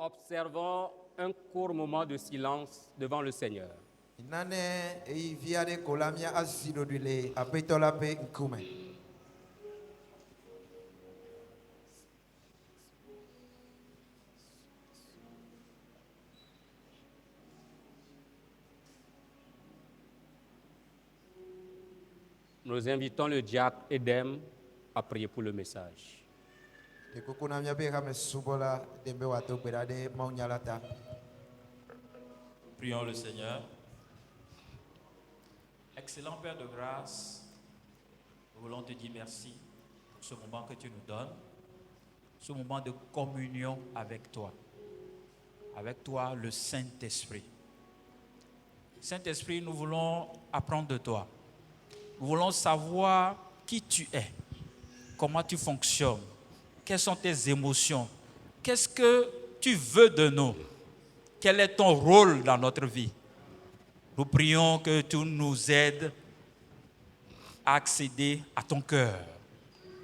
Observons un court moment de silence devant le Seigneur. Inane viade kolamia asidodule apetola pe nkume. Nous invitons le diacre Edem à prier pour le message. Prions le Seigneur. Excellent Père de grâce, nous voulons te dire merci pour ce moment que tu nous donnes, ce moment de communion avec toi le Saint-Esprit. Saint-Esprit, nous voulons apprendre de toi. Nous voulons savoir qui tu es, comment tu fonctionnes, quelles sont tes émotions, qu'est-ce que tu veux de nous, quel est ton rôle dans notre vie. Nous prions que tu nous aides à accéder à ton cœur,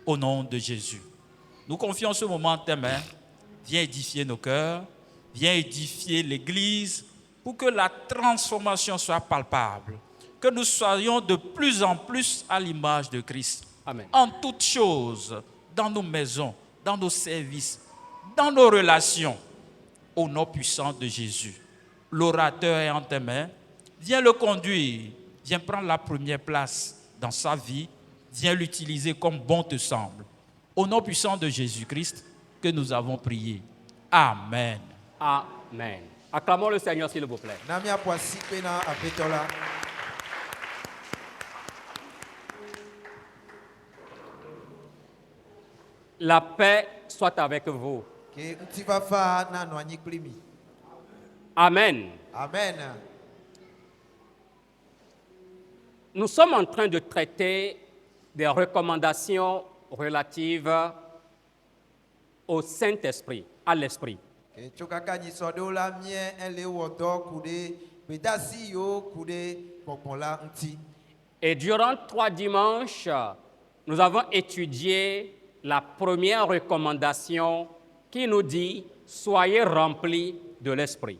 au nom de Jésus. Nous confions ce moment en tes mains. Viens édifier nos cœurs, viens édifier l'Église pour que la transformation soit palpable, que nous soyons de plus en plus à l'image de Christ. Amen. En toutes choses, dans nos maisons, dans nos services, dans nos relations, au nom puissant de Jésus. L'orateur est en tes mains. Viens le conduire, viens prendre la première place dans sa vie, viens l'utiliser comme bon te semble. Au nom puissant de Jésus-Christ que nous avons prié. Amen. Amen. Acclamons le Seigneur, s'il vous plaît. La paix soit avec vous. Amen. Amen. Nous sommes en train de traiter des recommandations relatives au Saint-Esprit, à l'Esprit. Et durant 3 dimanches, nous avons étudié la première recommandation qui nous dit « Soyez remplis de l'Esprit ».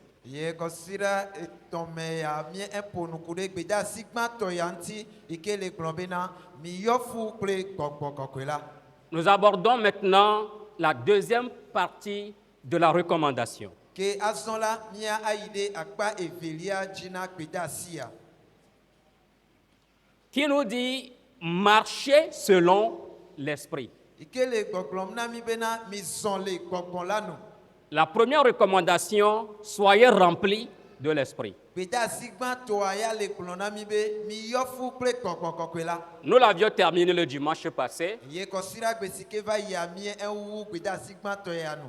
Nous abordons maintenant la deuxième partie de la recommandation. Qui nous dit « Marchez selon l'Esprit ». La première recommandation, soyez remplis de l'Esprit. Nous l'avions terminé le dimanche passé.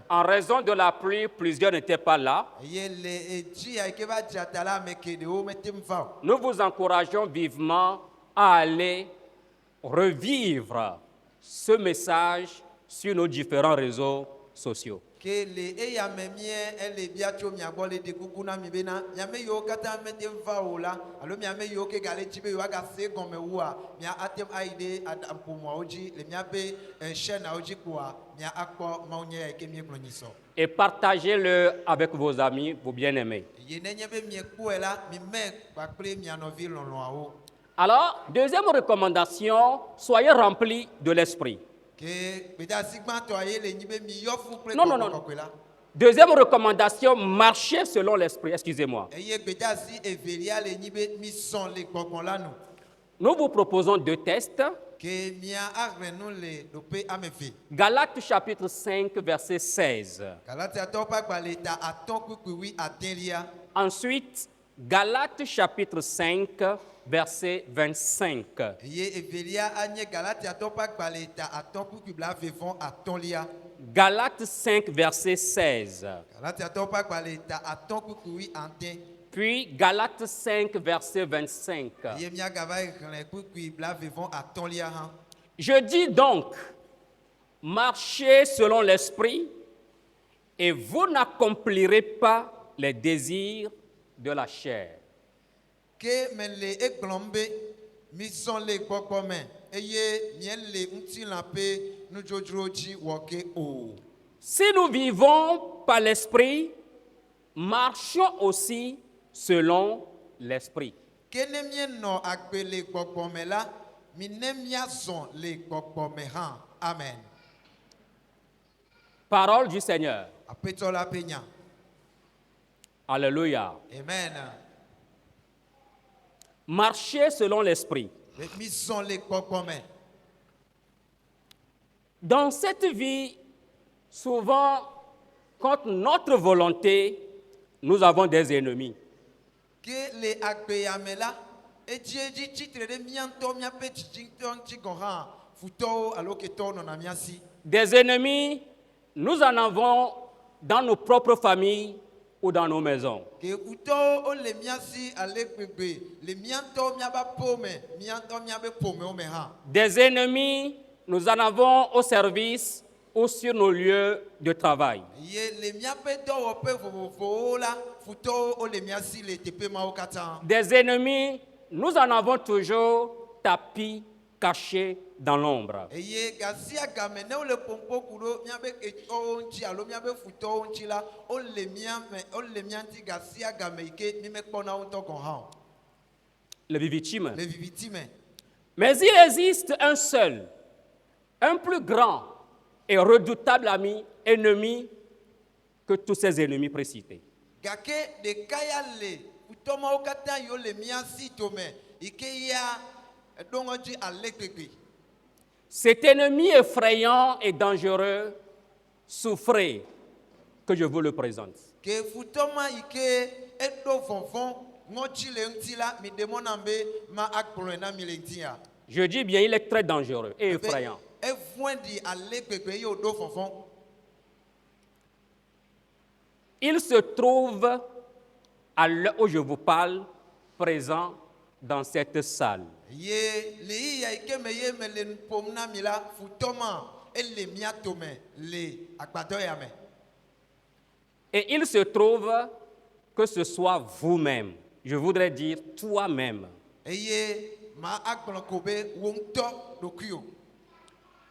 En raison de la pluie, plusieurs n'étaient pas là. Nous vous encourageons vivement à aller revivre ce message sur nos différents réseaux sociaux. Et partagez-le avec vos amis, vos bien-aimés. Alors, deuxième recommandation, soyez remplis de l'Esprit. Non. Deuxième recommandation, marchez selon l'Esprit, excusez-moi. Nous vous proposons 2 tests. Galates chapitre 5, verset 16. Ensuite, Galates chapitre 5, verset 25. Galates 5, verset 16. Puis Galates 5, verset 25. Je dis donc, marchez selon l'Esprit et vous n'accomplirez pas les désirs de la chair. Si nous vivons par l'Esprit, marchons aussi selon l'esprit. Kene mienɔ agbe le gbɔgbɔ me la, mi ne miazɔ le gbɔgbɔ me hã. Amen. Parole du Seigneur. Aƒetɔ la ƒe nya. Alléluia. Amen. Marchez selon l'esprit. Mi zɔ le gbɔgbɔ me. Dans cette vie, souvent, contre notre volonté, nous avons des ennemis. Ke le agbe ya me la, edzi tsitre ɖe miãtɔ miaƒe dzidzitɔ ŋuti gɔ hã, futɔwo alo ketɔwo nɔna mia si. Des ennemis, nous en avons dans nos propres familles ou dans nos maisons. Ke futɔwo wole mia si ale gbegbe le miãtɔ miaƒe aƒewo me, miãtɔ miaƒe ƒomewo me hã. Des ennemis, nous en avons au service ou sur nos lieux de travail. Ye le miaƒe dɔwɔƒe vovovowo la, futɔwo wole mia si le teƒe mawo katã. Des ennemis, nous en avons toujours tapis cachés dans l'ombre. Eye gasia game ne wole pompo ku ɖo miaƒe ketɔwo ŋuti alo miaƒe futɔwo ŋuti la, wole mia ŋuti gasia game yi ke mi mekpɔna wo ŋutɔ gɔ hã o. Le vivitime. Le viviti me. Mais il existe un seul, un plus grand et redoutable ennemi que tous ces ennemis précités. Gake ɖeka ya le futɔ mawo katã yiwo le mia si tome yi ke ya ɖo ŋɔdzi ale gbegbe. Cet ennemi effrayant et dangereux, souffrez que je vous le présente. Ke futɔ ma yi ke eɖo vɔvɔ̃ ŋɔdzi le ŋuti la, mi ɖe mɔ nam be ma akplɔe na mi le ŋutia. Je dis bien, il est très dangereux et effrayant. Evɔ̃e ɖi ale gbegbe eye wòɖo vɔvɔ̃. Il se trouve, à l'heure où je vous parle, présent dans cette salle. Ye le yiya yi ke me ye me le nu ƒom na mi la, futɔ ma ele mia tome le agbadɔ ya me. Et il se trouve que ce soit vous-même, je voudrais dire toi-même. Eye ma agblɔ ko be wo ŋutɔ ɖokuiwò.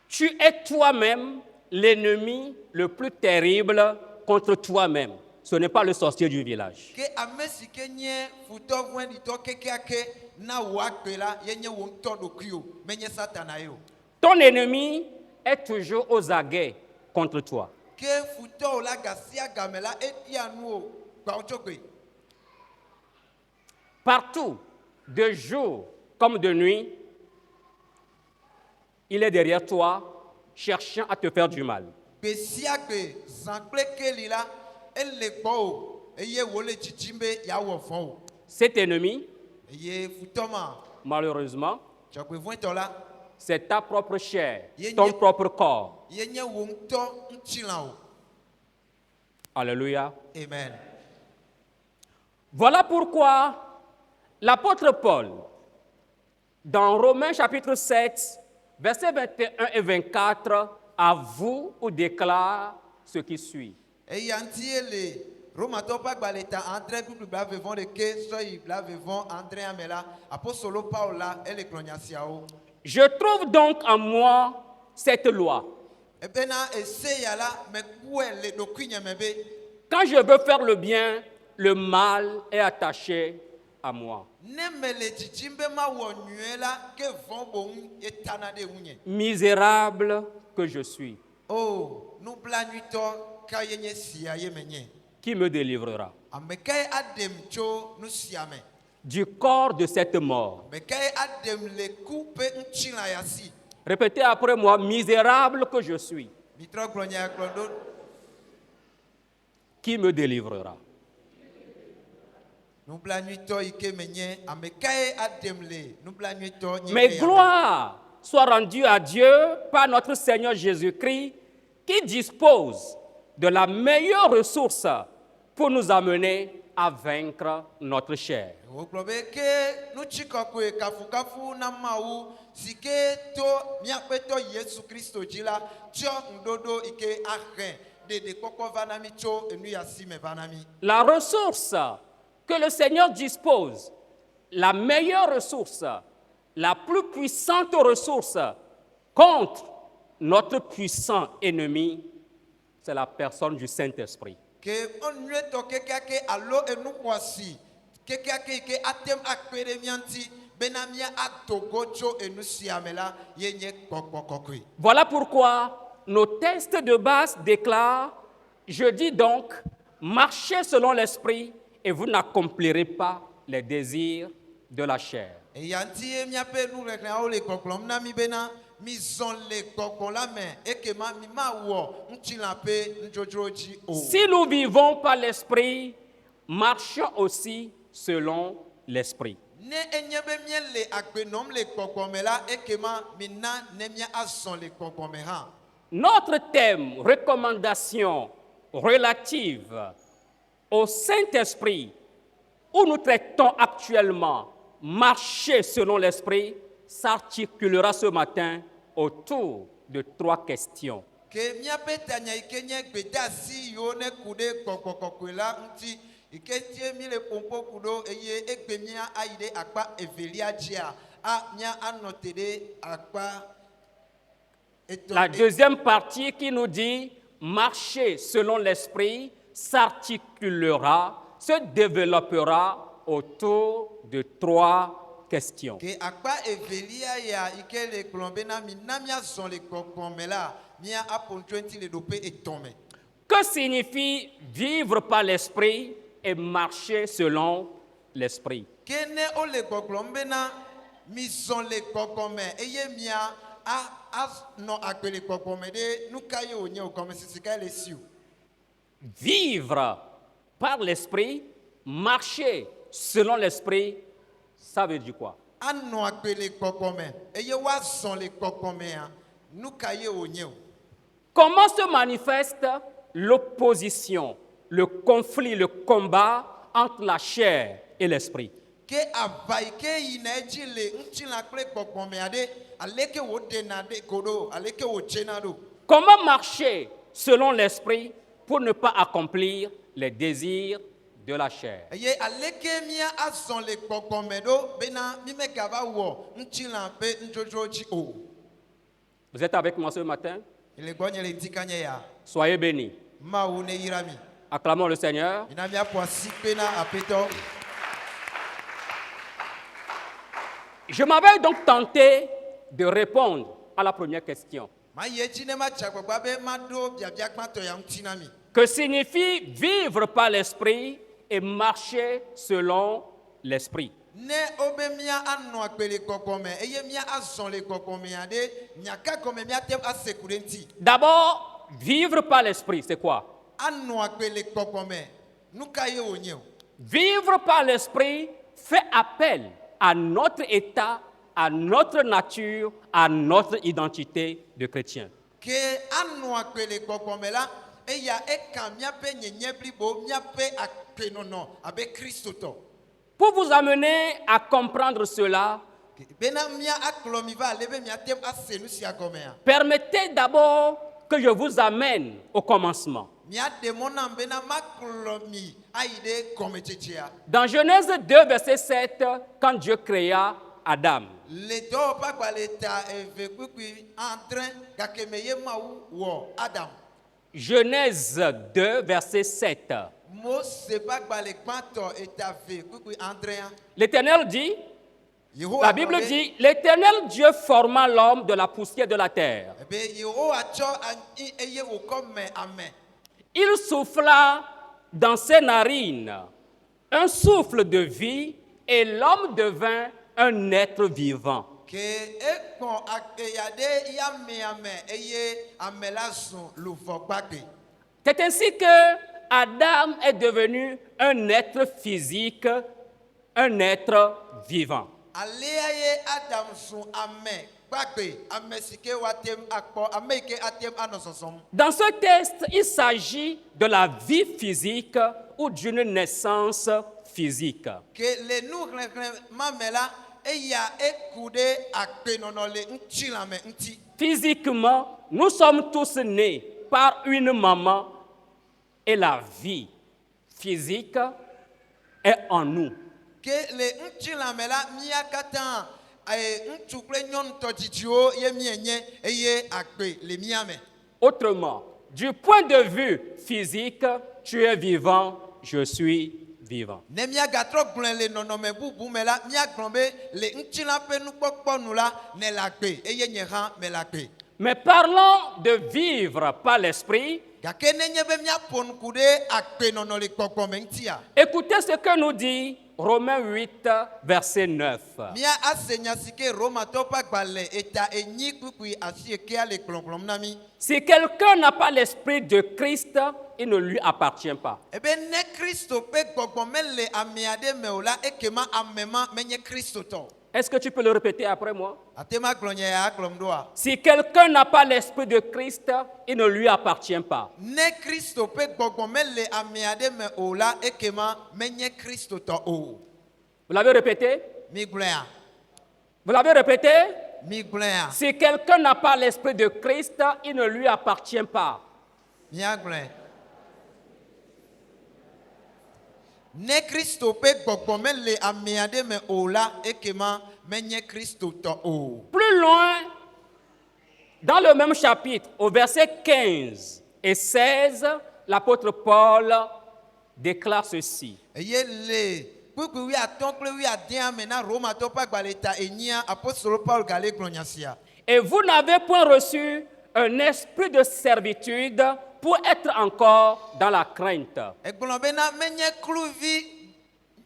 Tu es toi-même l'ennemi le plus terrible contre toi-même. Ce n'est pas le sorcier du village. Ke ame si ke nye futɔ vɔ̃ɖitɔ kekeake na wò agbe la, ye nye wo ŋutɔ ɖokuiwò, menye Satana ye o. Ton ennemi est toujours aux aguets contre toi. Ke futɔwo la gasia game la, eɖia nu o gbawo tso gbe. Partout, de jour comme de nuit, il est derrière toi, cherchant à te faire du mal. Gbe sia gbe, zã kple keli la, ele gbɔ o, eye wòle dzidzim be yeawɔ vɔ̃ o. Cet ennemi, Eye futɔ ma, malheureusement, dzɔgbevɔ̃etɔ la, c'est ta propre chair, ton propre corps. ye nye wo ŋutɔ ŋutilã o. Alléluia. Amen. Voilà pourquoi l'apôtre Paul, dans Romains chapitre 7, versets 21 et 24, avoue ou déclare ce qui suit. Eya ŋuti ye le Romatɔwo ƒe agbalẽ ta andre bubu blaeve-vɔ ɖeke sɔyi blaeve-vɔ andrea me la, apostolo Paul la ele gblɔ nya siawo. Je trouve donc en moi cette loi. Ebena eseya la mekpɔe le ɖokuinye me be Quand je veux faire le bien, le mal est attaché à moi. ne me le dzidzim be mawɔ nyuie la, ke vɔ̃ boŋ etana ɖe ŋunye. Misérable que je suis, O nublanuitɔ ka ye nye sia ye menye. qui me délivrera Ame kae aɖem tso nu sia me? du corps de cette mort? Ame kae aɖem le ku ƒe ŋutilã ya si? Répétez après moi, misérable que je suis, Mitrɔ gblɔ nya gblɔ ɖo. qui me délivrera? Nublanuitɔ yi ke menye, ame kae aɖem le nublanuitɔ nye Mais me ya me? gloire soit rendue à Dieu par notre Seigneur Jésus-Christ qui dispose de la meilleure ressource pour nous amener à vaincre notre chair. Wogblɔ be ke nutsikɔkɔe kafukafu na Mawu si ke to míaƒe tɔ Yesu Kristo dzi la tsɔ ŋuɖoɖo yi ke ahe ɖeɖekpɔkpɔ va na mi tso enu ya si me va na mi. La ressource que le Seigneur dispose, la meilleure ressource, la plus puissante ressource contre notre puissant ennemi, c'est la personne du Saint-Esprit. que on lui tokeka ke allo et nous voici keka ke atem akpere mianti benamia atogocho et nous siamela yenye kokokokui. Voilà pourquoi nos textes de base déclarent, je dis donc, marchez selon l'esprit et vous n'accomplirez pas les désirs de la chair. Et yanti e miape nous rekla o le koklom na mi bena mi zon le kokon la main et que ma mi ma wo ntilape njojoji o. Si nous vivons par l'esprit, marchons aussi selon l'esprit. Ne enyebe mien le akbenom le kokon me la et que ma mina ne mia azon le kokon me ha. Notre thème, recommandation relative au Saint-Esprit, où nous traitons actuellement marcher selon l'esprit, s'articulera ce matin autour de 3 questions. Que miape tanya ikenye gbeda si yo ne kude kokokokwela nti iketie mi le pompo kudo eye egbemia aide akpa evelia dia a mia anotede akpa. La deuxième partie qui nous dit marcher selon l'esprit s'articulera, se développera autour de 3 questions. Que akpa evelia ya ikele klombena mi namia son le kokomela mia apon 20 le dope etome. Que signifie vivre par l'esprit et marcher selon l'esprit? Kene o le koklombena mi son le kokome eye mia no akpele kokome de nukaye onye okome sisika le siu. Vivre par l'esprit, marcher selon l'esprit, ça veut dire quoi? Ano akpele kokome eye wa son le kokome a nukaye onye o. Comment se manifeste l'opposition, le conflit, le combat entre la chair et l'esprit? Que avaike ineji le ntila kple kokome ade aleke wo denade kodo aleke wo chenado. Comment marcher selon l'esprit pour ne pas accomplir les désirs de la chair? Ye aleke mia azon le kokome do bena mime gaba wo ntila pe njojoji o. Vous êtes avec moi ce matin? Ile gonye le tikanye ya Soyez bénis. ma une yirami. Acclamons le Seigneur. Ina mia po sipena apeto. Je m'avais donc tenté de répondre à la première question. Ma yeji ne ma chagbagba be ma do biabia kpato ya ntinami. Que signifie vivre par l'esprit et marcher selon l'esprit? Ne obe mia ano akpele kokome eye mia azon le kokome ade nyaka kome mia tem asekurenti. D'abord, vivre par l'esprit, c'est quoi? Ano akpele kokome nukaye onye o. Vivre par l'esprit fait appel à notre état, à notre nature, à notre identité de chrétien. Que ano akpele kokome la eya eka mia pe nyenye blibo mia pe akpenono abe Kristo to. Pour vous amener à comprendre cela, Bena mia aklomiva lebe mia tem asenu si akomea. permettez d'abord que je vous amène au commencement. Mia demona bena maklomi aide komechechia. Dans Genèse 2, verset 7, quand Dieu créa Adam, Le do pa kwa leta eve kwikwi entrain kakemeye mawu wo Adam. Genèse 2, verset 7. Mo se pa kwa le kwanto etave kwikwi entrain. L'Éternel dit, la Bible dit, l'Éternel Dieu forma l'homme de la poussière de la terre. Ebe Yehowa cho eye wo comme amen. Il souffla dans ses narines un souffle de vie et l'homme devint un être vivant. Que ekon akeyade ya me amen eye amela son lu fokpake. C'est ainsi que Adam est devenu un être physique, un être vivant. Aleye Adam son amen kpakpe amesike watem akpo ameke atem anososom. Dans ce texte, il s'agit de la vie physique ou d'une naissance physique. Que le nou mamela eya ekude akpenonole nchilame nti. Physiquement, nous sommes tous nés par une maman et la vie physique est en nous. Que le nchilamela miakatan nchukle nyon tojitio ye mienye eye akpe le miame. Autrement, du point de vue physique, tu es vivant, je suis vivant. Ne miagatrɔ gblẽ le nɔnɔme bubu me la, miagblɔ be le ŋuti la ƒe nukpɔkpɔ nu la, ne le agbe eye nye hã me le agbe. Mais parlons de vivre par l'esprit. Gake nenye be miaƒo nuku ɖe agbenɔnɔ le gbɔgbɔ me ŋutia, Écoutez ce que nous dit Romains 8, verset 9. mia ase nya si ke Romatɔwo ƒe agbalẽ eta enyi kpukpui asi ekea le gblɔgblɔm na mi. Si quelqu'un n'a pas l'esprit de Christ, il ne lui appartient pas. Ebe ne Kristo ƒe gbɔgbɔ mele ame aɖe me o la, ekema ame ma menye Kristo tɔ. Est-ce que tu peux le répéter après moi? Atema gblɔ nye ya gblɔm ɖoa. Si quelqu'un n'a pas l'esprit de Christ, il ne lui appartient pas. Ne Kristo ƒe gbɔgbɔ mele ame aɖe me o la, ekema menye Kristo tɔ o. Vous l'avez répété? Mi gblɔa. Vous l'avez répété? Mi gblɔa. Si quelqu'un n'a pas l'esprit de Christ, il ne lui appartient pas. Mia gblɔe. Ne Kristo ƒe gbɔgbɔ mele ame aɖe me o la, ekema menye Kristo tɔ o. Plus loin, dans le même chapitre, au verset 15 et 16, l'apôtre Paul déclare ceci. Eye le kpukpui 15 kple 11 me na Romatɔwo ƒe agbalẽ ta enyia, apostolo Paul gale gblɔ nya sia. Et vous n'avez point reçu un esprit de servitude pour être encore dans la crainte. Egblɔ bena menye kluvi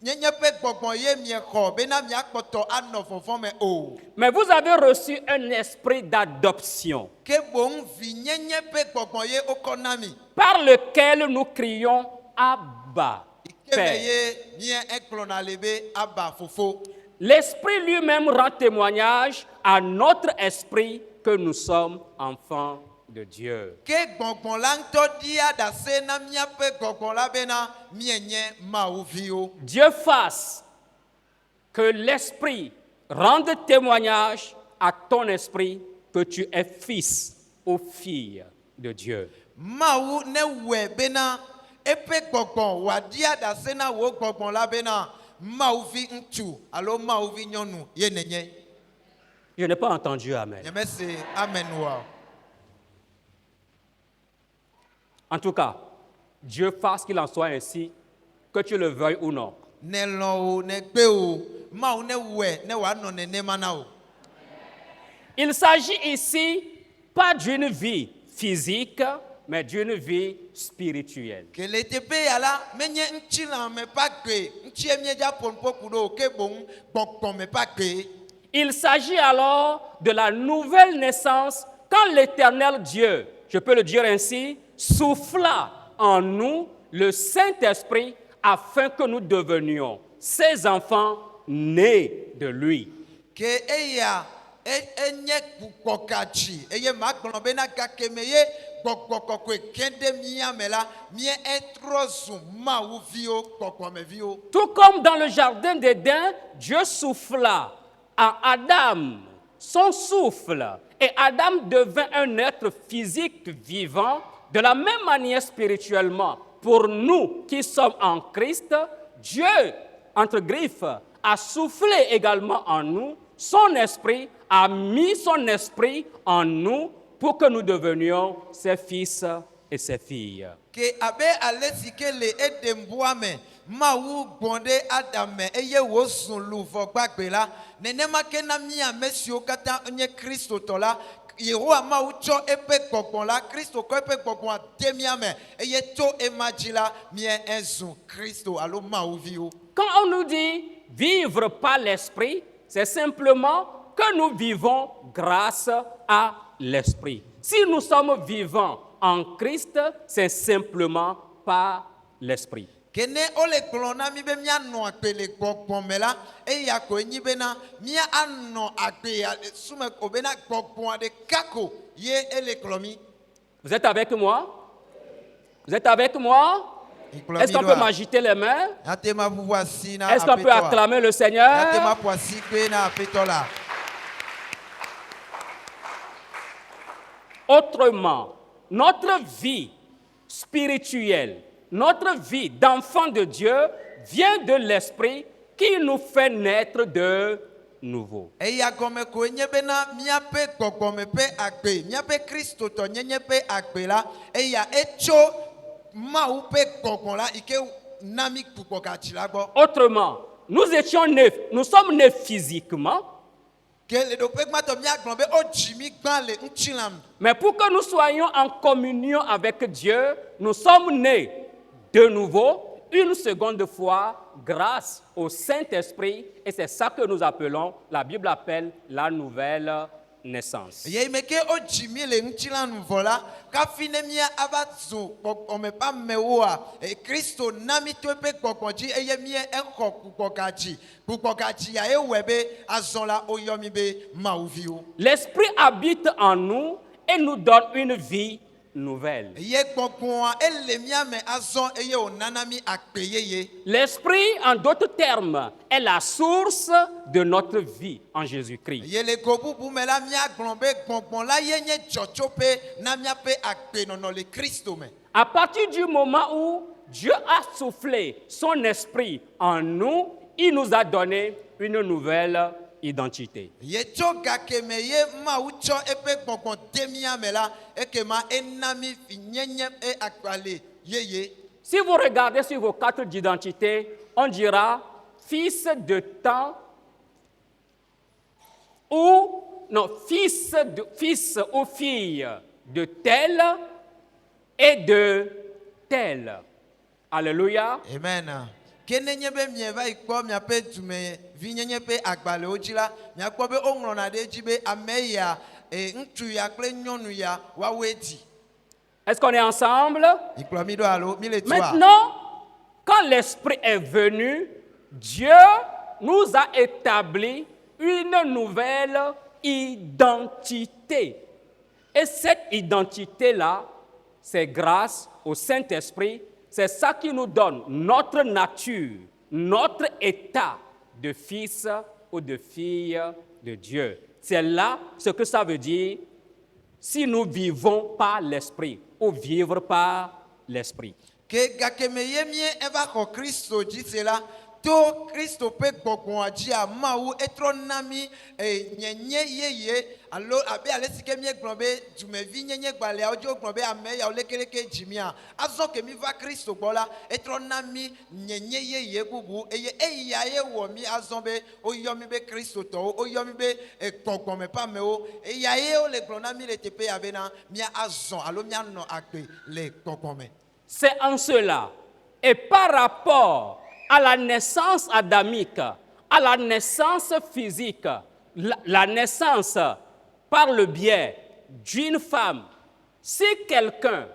nyenye ƒe gbɔgbɔ ye miexɔ bena miakpɔtɔ anɔ vɔvɔ̃ me o. Mais vous avez reçu un esprit d'adoption, Ke boŋ vi nyenye ƒe gbɔgbɔ ye wokɔ na mi. par lequel nous crions Abba, Ike me Père. ye mie egblɔna le be aba fofo. L'esprit lui-même rend témoignage à notre esprit que nous sommes enfants de Dieu. Ke gbɔgbɔ la ŋutɔ ɖia ɖase na míaƒe gbɔgbɔ la bena mienye Mawu viwo. Dieu fasse que l'esprit rende témoignage à ton esprit que tu es fils ou fille de Dieu. Mawu ne wɔe bena eƒe gbɔgbɔ wòaɖia ɖase na wò gbɔgbɔ la bena Mawuvi ŋutsu alo Mawuvi nyɔnu ye nenye. Je n'ai pas entendu Amen. Nyemese amen wa. En tout cas, Dieu fasse qu'il en soit ainsi, que tu le veuilles ou non. Ne lɔ̃ o, ne gbe o, Mawu ne wɔe ne wòanɔ nenema na o. Il s'agit ici pas d'une vie physique, mais d'une vie spirituelle. Ke le teƒe ya la menye ŋutilãme ƒe agbe, ŋutie míedza ƒonuƒo ku ɖo o, ke boŋ gbɔgbɔme ƒe agbe. Il s'agit alors de la nouvelle naissance quand l'Éternel Dieu, je peux le dire ainsi, souffla en nous le Saint-Esprit afin que nous devenions ses enfants nés de lui. Ke eya enye gbɔgbɔkatsi eye magblɔ bena gakeme ye gbɔgbɔ kɔkɔe ke ɖe mía me la mie etrɔ zu Mawu viwo gbɔgbɔmeviwo. Tout comme dans le jardin d'Éden, Dieu souffla à Adam son souffle et Adam devint un être physique vivant. De la même manière spirituellement, pour nous qui sommes en Christ, Dieu, entre griffes, a soufflé également en nous son esprit, a mis son esprit en nous pour que nous devenions ses fils et ses filles. Ke abe ale si ke le Edemboa me Mawu gbɔn ɖe Adam me eye wòzu luvɔ gbagbe la, nenema ke na mí ame siwo katã nye Kristotɔ la, Yehowa Mawu tsɔ eƒe gbɔgbɔ la, Kristo kɔ eƒe gbɔgbɔa de mía me eye to ema dzi la mie ezu Kristo alo Mawu viwo. Quand on nous dit vivre par l'esprit, c'est simplement que nous vivons grâce à l'esprit. Si nous sommes vivants en Christ, c'est simplement par l'esprit. Ke ne ole gblɔ na mi be míanɔ agbe le gbɔgbɔ me la, eya koe nyi bena mía anɔ agbe sume ko bena gbɔgbɔa ɖeka ko ye ele gblɔ mi. Vous êtes avec moi? Vous êtes avec moi? Est-ce qu'on peut m'agiter les mains? Atema ʋuʋu asi na Est-ce qu'on peut aƒetɔa. acclamer le Seigneur? Atema ƒo asi kpe na aƒetɔ la. Autrement, notre vie spirituelle, notre vie d'enfant de Dieu vient de l'Esprit qui nous fait naître de nouveau. Eya gɔme koe nye bena míaƒe gbɔgbɔme ƒe agbe, míaƒe kristotɔ nyenye ƒe agbe la, eya etso mawu pe gbɔgbɔ la ike na mi kpukpɔ gatsi la gbɔ. Autrement, nous étions nés, nous sommes nés physiquement, ke le ɖo ƒe gbãtɔ míagblɔ be o dzi mi gbã le ŋutilã me. mais pour que nous soyons en communion avec Dieu, nous sommes nés de nouveau, une seconde fois, grâce au Saint-Esprit, et c'est ça que nous appelons, la Bible appelle la nouvelle naissance. Ye me ke o dzi mi le ŋutilã nu vɔ la kafi ne mía ava zu xɔme ƒe amewoa Kristo na mi to eƒe gbɔgbɔ dzi eye mía exɔ kpukpɔ gatsi ya ye wɔe be azɔ la oyɔ mi be mawuviwo. L'Esprit habite en nous et nous donne une vie nouvelle. Ye gbɔgbɔa ele mía me azɔ eye wònana mi akpe yeye. L'Esprit, en d'autres termes, est la source de notre vie en Jésus-Christ. Ye le go bubu me la míagblɔ be gbɔgbɔ la ye nye dzɔtsoƒe na míaƒe agbenɔnɔ le Kristo me. À partir du moment où Dieu a soufflé son esprit en nous, il nous a donné une nouvelle identité. Ye tso gake me ye mawu tsɔ eƒe gbɔgbɔ de mía me la ekema ena mi vinyenye e akpale yeye. Si vous regardez sur vos cartes d'identité, on dira fils de temps ou non, fils ou fille de tel et de tel. Alléluia. Amen. Ke nenye be mieva yi kpɔ miaƒe dume vinyenye ƒe agbalewo dzi la miakpɔ be woŋlɔna ɖe edzi be ame ya ŋutsu ya kple nyɔnu ya woawoe di. Est-ce qu'on est ensemble? Mikplɔ mi ɖo alo mi le tua. Maintenant, quand l'Esprit est venu, Dieu nous a établi une nouvelle identité. Et cette identité-là, c'est grâce au Saint-Esprit. C'est ça qui nous donne notre nature, notre état de fils ou de fille de Dieu. C'est là ce que ça veut dire si nous vivons par l'Esprit ou vivre par l'Esprit. Ke gake me ye mie eva xɔ Kristo dzi se la to Kristo ƒe gbɔgbɔa dzia mawu etrɔ na mi nyenye yeye alo abe ale si ke míegblɔ be dumevi nyenye gbaleawo dzi wogblɔ be ame yawo lekeleke dzi mia azɔ ke mi va Kristo gbɔ la etrɔ na mi nyenye yeye bubu eye eya ye wɔ mi azɔ be woyɔ mi be kristotɔwo woyɔ mi be gbɔgbɔme ƒe amewo eya ye wole gblɔ na mi le teƒe ya bena mía azɔ alo míanɔ agbe le gbɔgbɔme. C'est en cela, et par rapport à la naissance adamique, à la naissance physique, la naissance par le biais d'une femme, si quelqu'un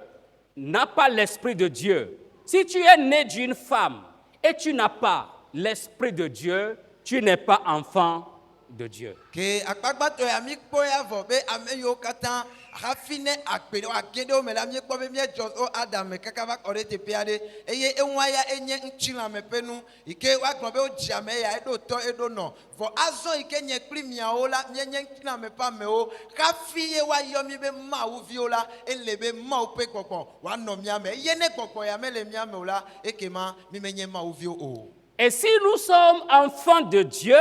n'a pas l'Esprit de Dieu, si tu es né d'une femme et tu n'as pas l'Esprit de Dieu, tu n'es pas enfant de Dieu. Ke akpagbato ya mi kpɔ ya vɔ be ame yiwo katã hafi ne akpe wa geɖewo me la mi kpɔ be miedzɔ o Adam kaka va kɔ ɖe teƒe aɖe eye enua ya enye ŋutilãme ƒe nu yi ke woagblɔ be wodzi ame ya eɖo tɔ eɖo nɔ vɔ azɔ yi ke nye kpli miawo la mienye ŋutilãme ƒe amewo hafi ye woayɔ mi be mawuviwo la ele be mawu ƒe gbɔgbɔ woanɔ mia me eye ne gbɔgbɔ ya mele mia me o la ekema mi menye mawuviwo o. Et si nous sommes enfants de Dieu,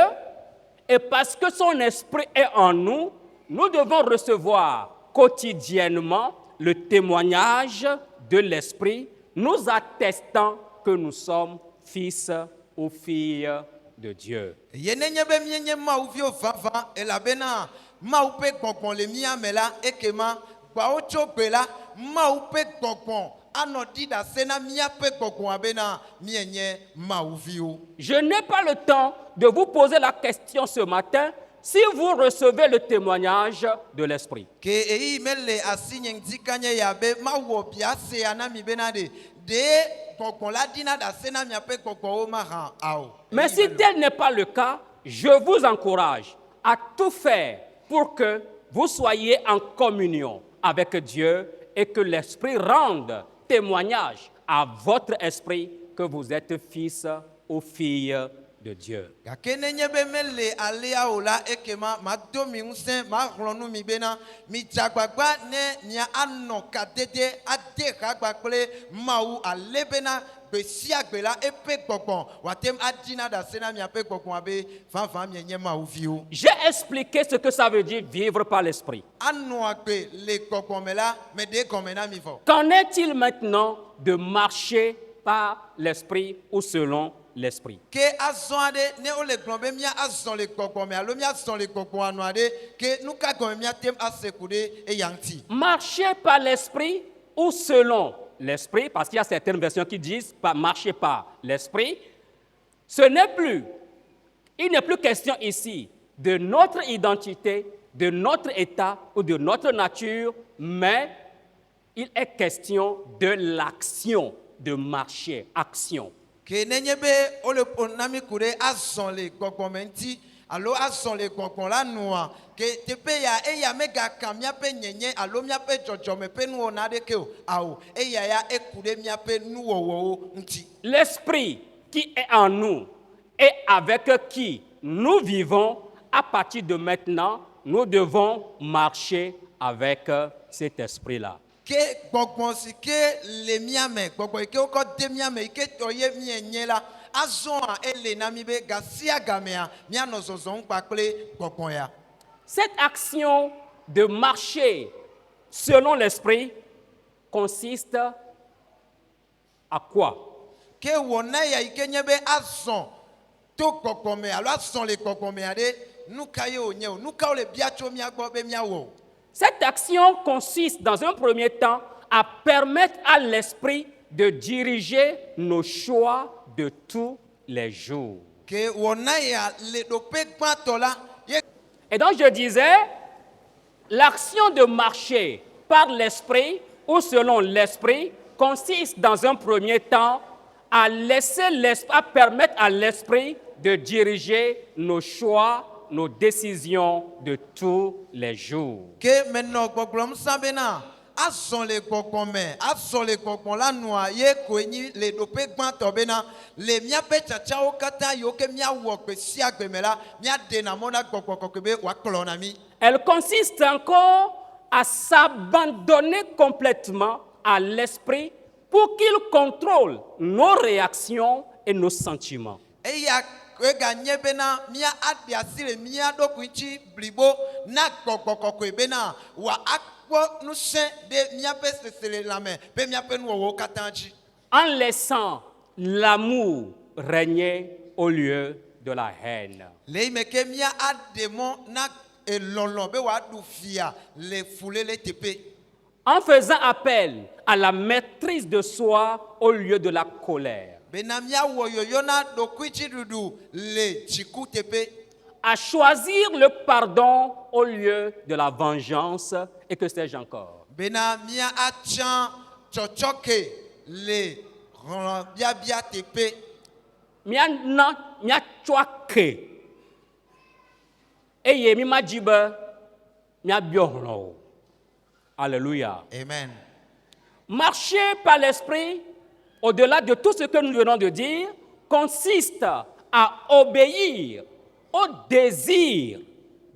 et parce que son esprit est en nous, nous devons recevoir quotidiennement le témoignage de l'esprit, nous attestant que nous sommes fils ou filles de Dieu. Ye nenye be mienye mawuviwo vava elabena mawu ƒe gbɔgbɔ le mia me la ekema gbawo tso gbe la mawu ƒe gbɔgbɔ anɔ ɖi ɖase na míaƒe gbɔgbɔa bena mienye mawuviwo. Je n'ai pas le temps de vous poser la question ce matin si vous recevez le témoignage de l'Esprit. Ke eyi mele asi nye ŋdi kanye ya be mawɔ bia se ya mi bena de gbɔgbɔ la ɖina ɖase na miaƒe gbɔgbɔwo mahã ao. Mais si tel n'est pas le cas, je vous encourage à tout faire pour que vous soyez en communion avec Dieu et que l'Esprit rende témoignage à votre esprit que vous êtes fils ou fille de Dieu. Gake nenye be mele alea o la ekema mado mi ŋusẽ mahlɔ nu mi bena mi dzagbagba ne mia anɔ kadede ade hagba kple mawu ale bena gbe sia gbe la epe gbɔgbɔ watem adina da se na miaƒe gbɔgbɔ abe vava mienye mawuviwo. J'ai expliqué ce que ça veut dire vivre par l'esprit. Anɔa gbe le gbɔgbɔ me la me de gɔme na mi vɔ. Qu'en est-il maintenant de marcher par l'esprit ou selon l'esprit? Ke azɔn aɖe ne wole gblɔm be mía azɔn le gbɔgbɔ me alo mía azɔn le gbɔgbɔ anɔ aɖe ke nu ka gɔme míatem ase ku ɖe eya ŋuti. Marcher par l'esprit ou selon l'esprit, parce qu'il y a certaines versions qui disent marcher par l'esprit, il n'est plus question ici de notre identité, de notre état ou de notre nature, mais il est question de l'action, de marcher, action. Ke nenye be wole nami ku ɖe azɔn le gbɔgbɔ me ŋuti alo azɔn le gbɔgbɔ la nua ke teƒe ya eya megaka míaƒe nyenye alo míaƒe dzɔdzɔme ƒe nuwɔna aɖeke o awo eya ya eku ɖe míaƒe nuwɔwɔwo ŋuti. L'esprit qui est en nous et avec qui nous vivons, à partir de maintenant, nous devons marcher avec cet esprit-là. Ke gbɔgbɔ si ke le mía me gbɔgbɔ yi ke wokɔ de mía me yi ke tɔ ye míenye la azɔa ele na mi be gasia gamea míanɔ zɔzɔm kpakple gbɔgbɔ ya. Cette action de marcher selon l'esprit consiste à quoi? Ke wɔna ya yi ke nye be azɔn to gbɔgbɔ me alo azɔn le gbɔgbɔ me aɖe nu ka ye wònye o nu ka wole bia tso mía gbɔ be míawɔ o. Cette action consiste, dans un premier temps, à permettre à l'esprit de diriger nos choix de tous les jours. Ke wɔna ya le ɖoƒe gbãtɔ la ye. Et donc je disais, l'action de marcher par l'esprit ou selon l'esprit consiste dans un premier temps à permettre à l'esprit de diriger nos choix, nos décisions de tous les jours. Ke menɔ gbɔgblɔm sa bena azɔn le gbɔgbɔ me azɔn le gbɔgbɔ la nua ye koe nyi le ɖoƒe gbãtɔ bena le míaƒe tsatsawo katã yiwo ke míawɔ gbe sia gbe me la míaɖena mɔ na gbɔgbɔ kɔkɔe be wòakplɔ na mí. Elle consiste encore à s'abandonner complètement à l'esprit pour qu'il contrôle nos réactions et nos sentiments. Eya eganye bena mía aɖe asi le mía ɖokui ŋuti blibo na gbɔgbɔ kɔkɔe bena wòakpɔ ŋusẽ ɖe míaƒe seselelãme be míaƒe nuwɔwɔwo katã dzi. En laissant l'amour régner au lieu de la haine. Le yi me ke mía aɖe mɔ na elɔlɔ be wòaɖu fia le fuléle teƒe. En faisant appel à la maîtrise de soi au lieu de la colère. Bena míawɔ yoyo na ɖokui dziɖuɖu le dziku teƒe. À choisir le pardon au lieu de la vengeance et que sais-je encore. Bena mía atsã tsɔtsɔke le hlɔ̃biabia teƒe. Míatsɔ ke eye mi ma dzi be míabiɔ hlɔ̃ o. Alléluia. Amen. Marcher par l'esprit, au-delà de tout ce que nous venons de dire, consiste à obéir au désir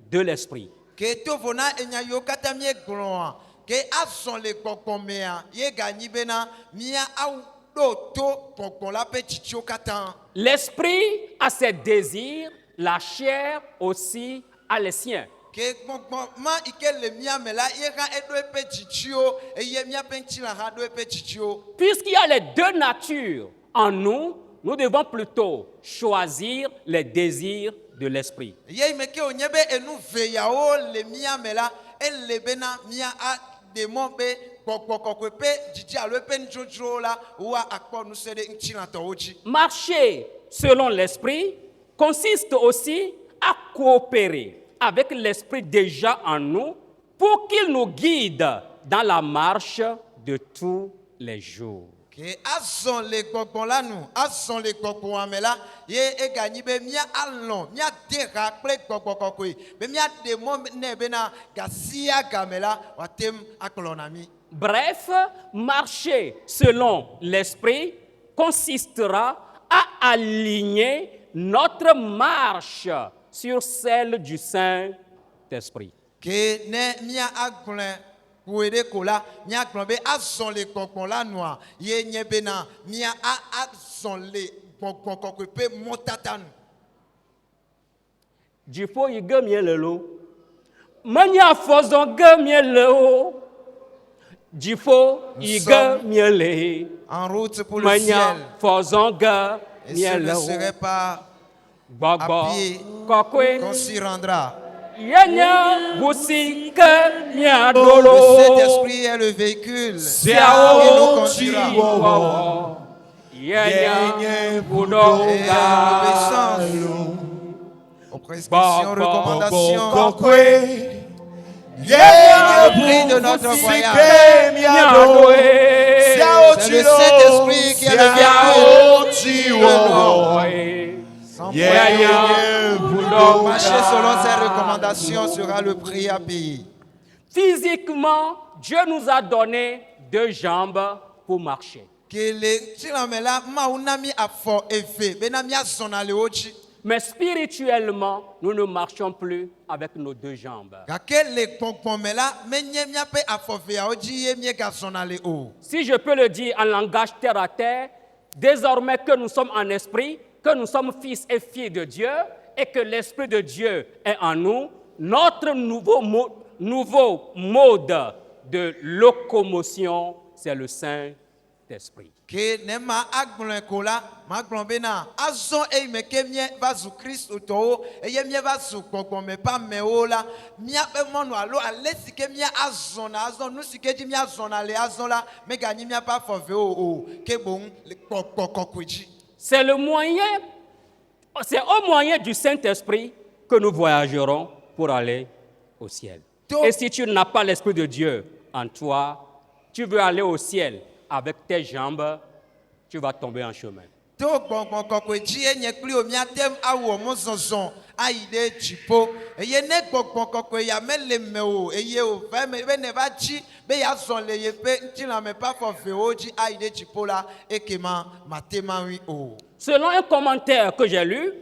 de l'esprit. Ke tovo na enya yiwo katã míegblɔa ke azɔn le gbɔgbɔ mea ye ganyi bena mía aɖo to gbɔgbɔ la ƒe dzitsiwo katã. L'esprit a ses désirs, la chair aussi a les siens. Ke gbɔgbɔ ma yi ke le mía me la ye hã eɖo eƒe dzitsiwo eye míaƒe ŋutilã hã ɖo eƒe dzitsiwo. Puisqu'il y a les deux natures en nous, nous devons plutôt choisir les désirs de l'esprit. Ye me ke wònye be enu veyawo le mía me la ele bena mía aɖe mɔ be gbɔgbɔ kɔkɔe ƒe dzidzi alo eƒe nudzodzrowo la woakpɔ ŋusẽ ɖe ŋutilãtɔwo dzi. Marcher selon l'esprit consiste aussi à coopérer avec l'esprit déjà en nous pour qu'il nous guide dans la marche de tous les jours. Ke azɔn le gbɔgbɔ la nu azɔn le gbɔgbɔa me la ye eganyi be mía alɔ̃ míade ha kple gbɔgbɔ kɔkɔe be míaɖe mɔ nɛ bena gasia game la wòatem akplɔ na mí. Bref, marcher selon l'esprit consistera à aligner notre marche sur celle du Saint-Esprit. Ke ne mía agblẽ pour aider kola mia glombe azon le kokon la noa ye nye bena mia azon le kokon kokope motatanu Jifo yige mielelo. Manya fozon ge mielo. Jifo yige miele. en route pour le Manya ciel fozon ge et ce ne mielo. serait pas Gbogbo à pied kokwe. qu'on s'y rendra. Yenya busi ke Le miadolo. Saint-Esprit est le véhicule qui nous conduira. Yenya Et budonga. en obéissance aux prescriptions, recommandations, le prix de notre voyage. C'est le Saint-Esprit qui est le véhicule. Marcher selon ses recommandations sera le prix à payer. Physiquement, Dieu nous a donné 2 jambes pour marcher. Mais spirituellement, nous ne marchons plus avec nos 2 jambes. Si je peux le dire en langage terre à terre, désormais que nous sommes en esprit, que nous sommes fils et filles de Dieu et que l'Esprit de Dieu est en nous, notre nouveau mode de locomotion, c'est le Saint-Esprit. C'est le moyen, c'est au moyen du Saint-Esprit que nous voyagerons pour aller au ciel. Et si tu n'as pas l'Esprit de Dieu en toi, tu veux aller au ciel avec tes jambes, tu vas tomber en chemin. Selon un commentaire que j'ai lu,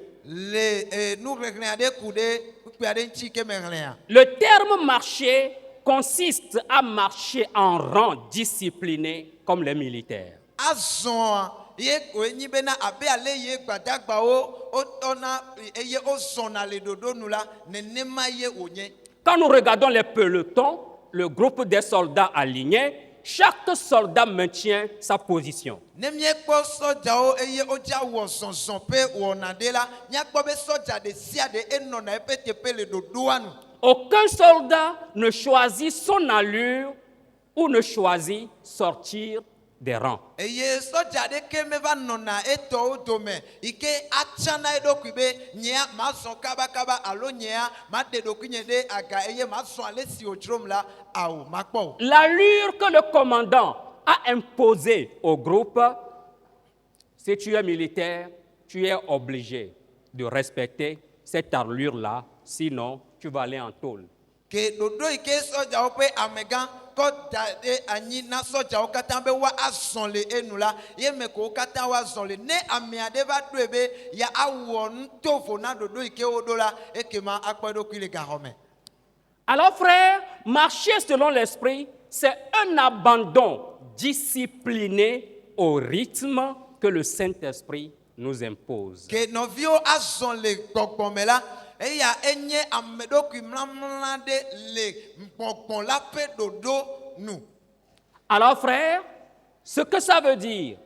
le terme marcher consiste à marcher en rang discipliné comme les militaires. Quand nous regardons les pelotons, le groupe des soldats alignés, chaque soldat maintient sa position. Aucun soldat ne choisit son allure ou ne choisit sortir des rangs. L'allure que le commandant a imposée au groupe, si tu es militaire, tu es obligé de respecter cette allure-là, sinon tu vas aller en tôle. Alors frère, marcher selon l'esprit, c'est un abandon discipliné au rythme que le Saint-Esprit nous impose. Alors frère, ce que ça veut dire,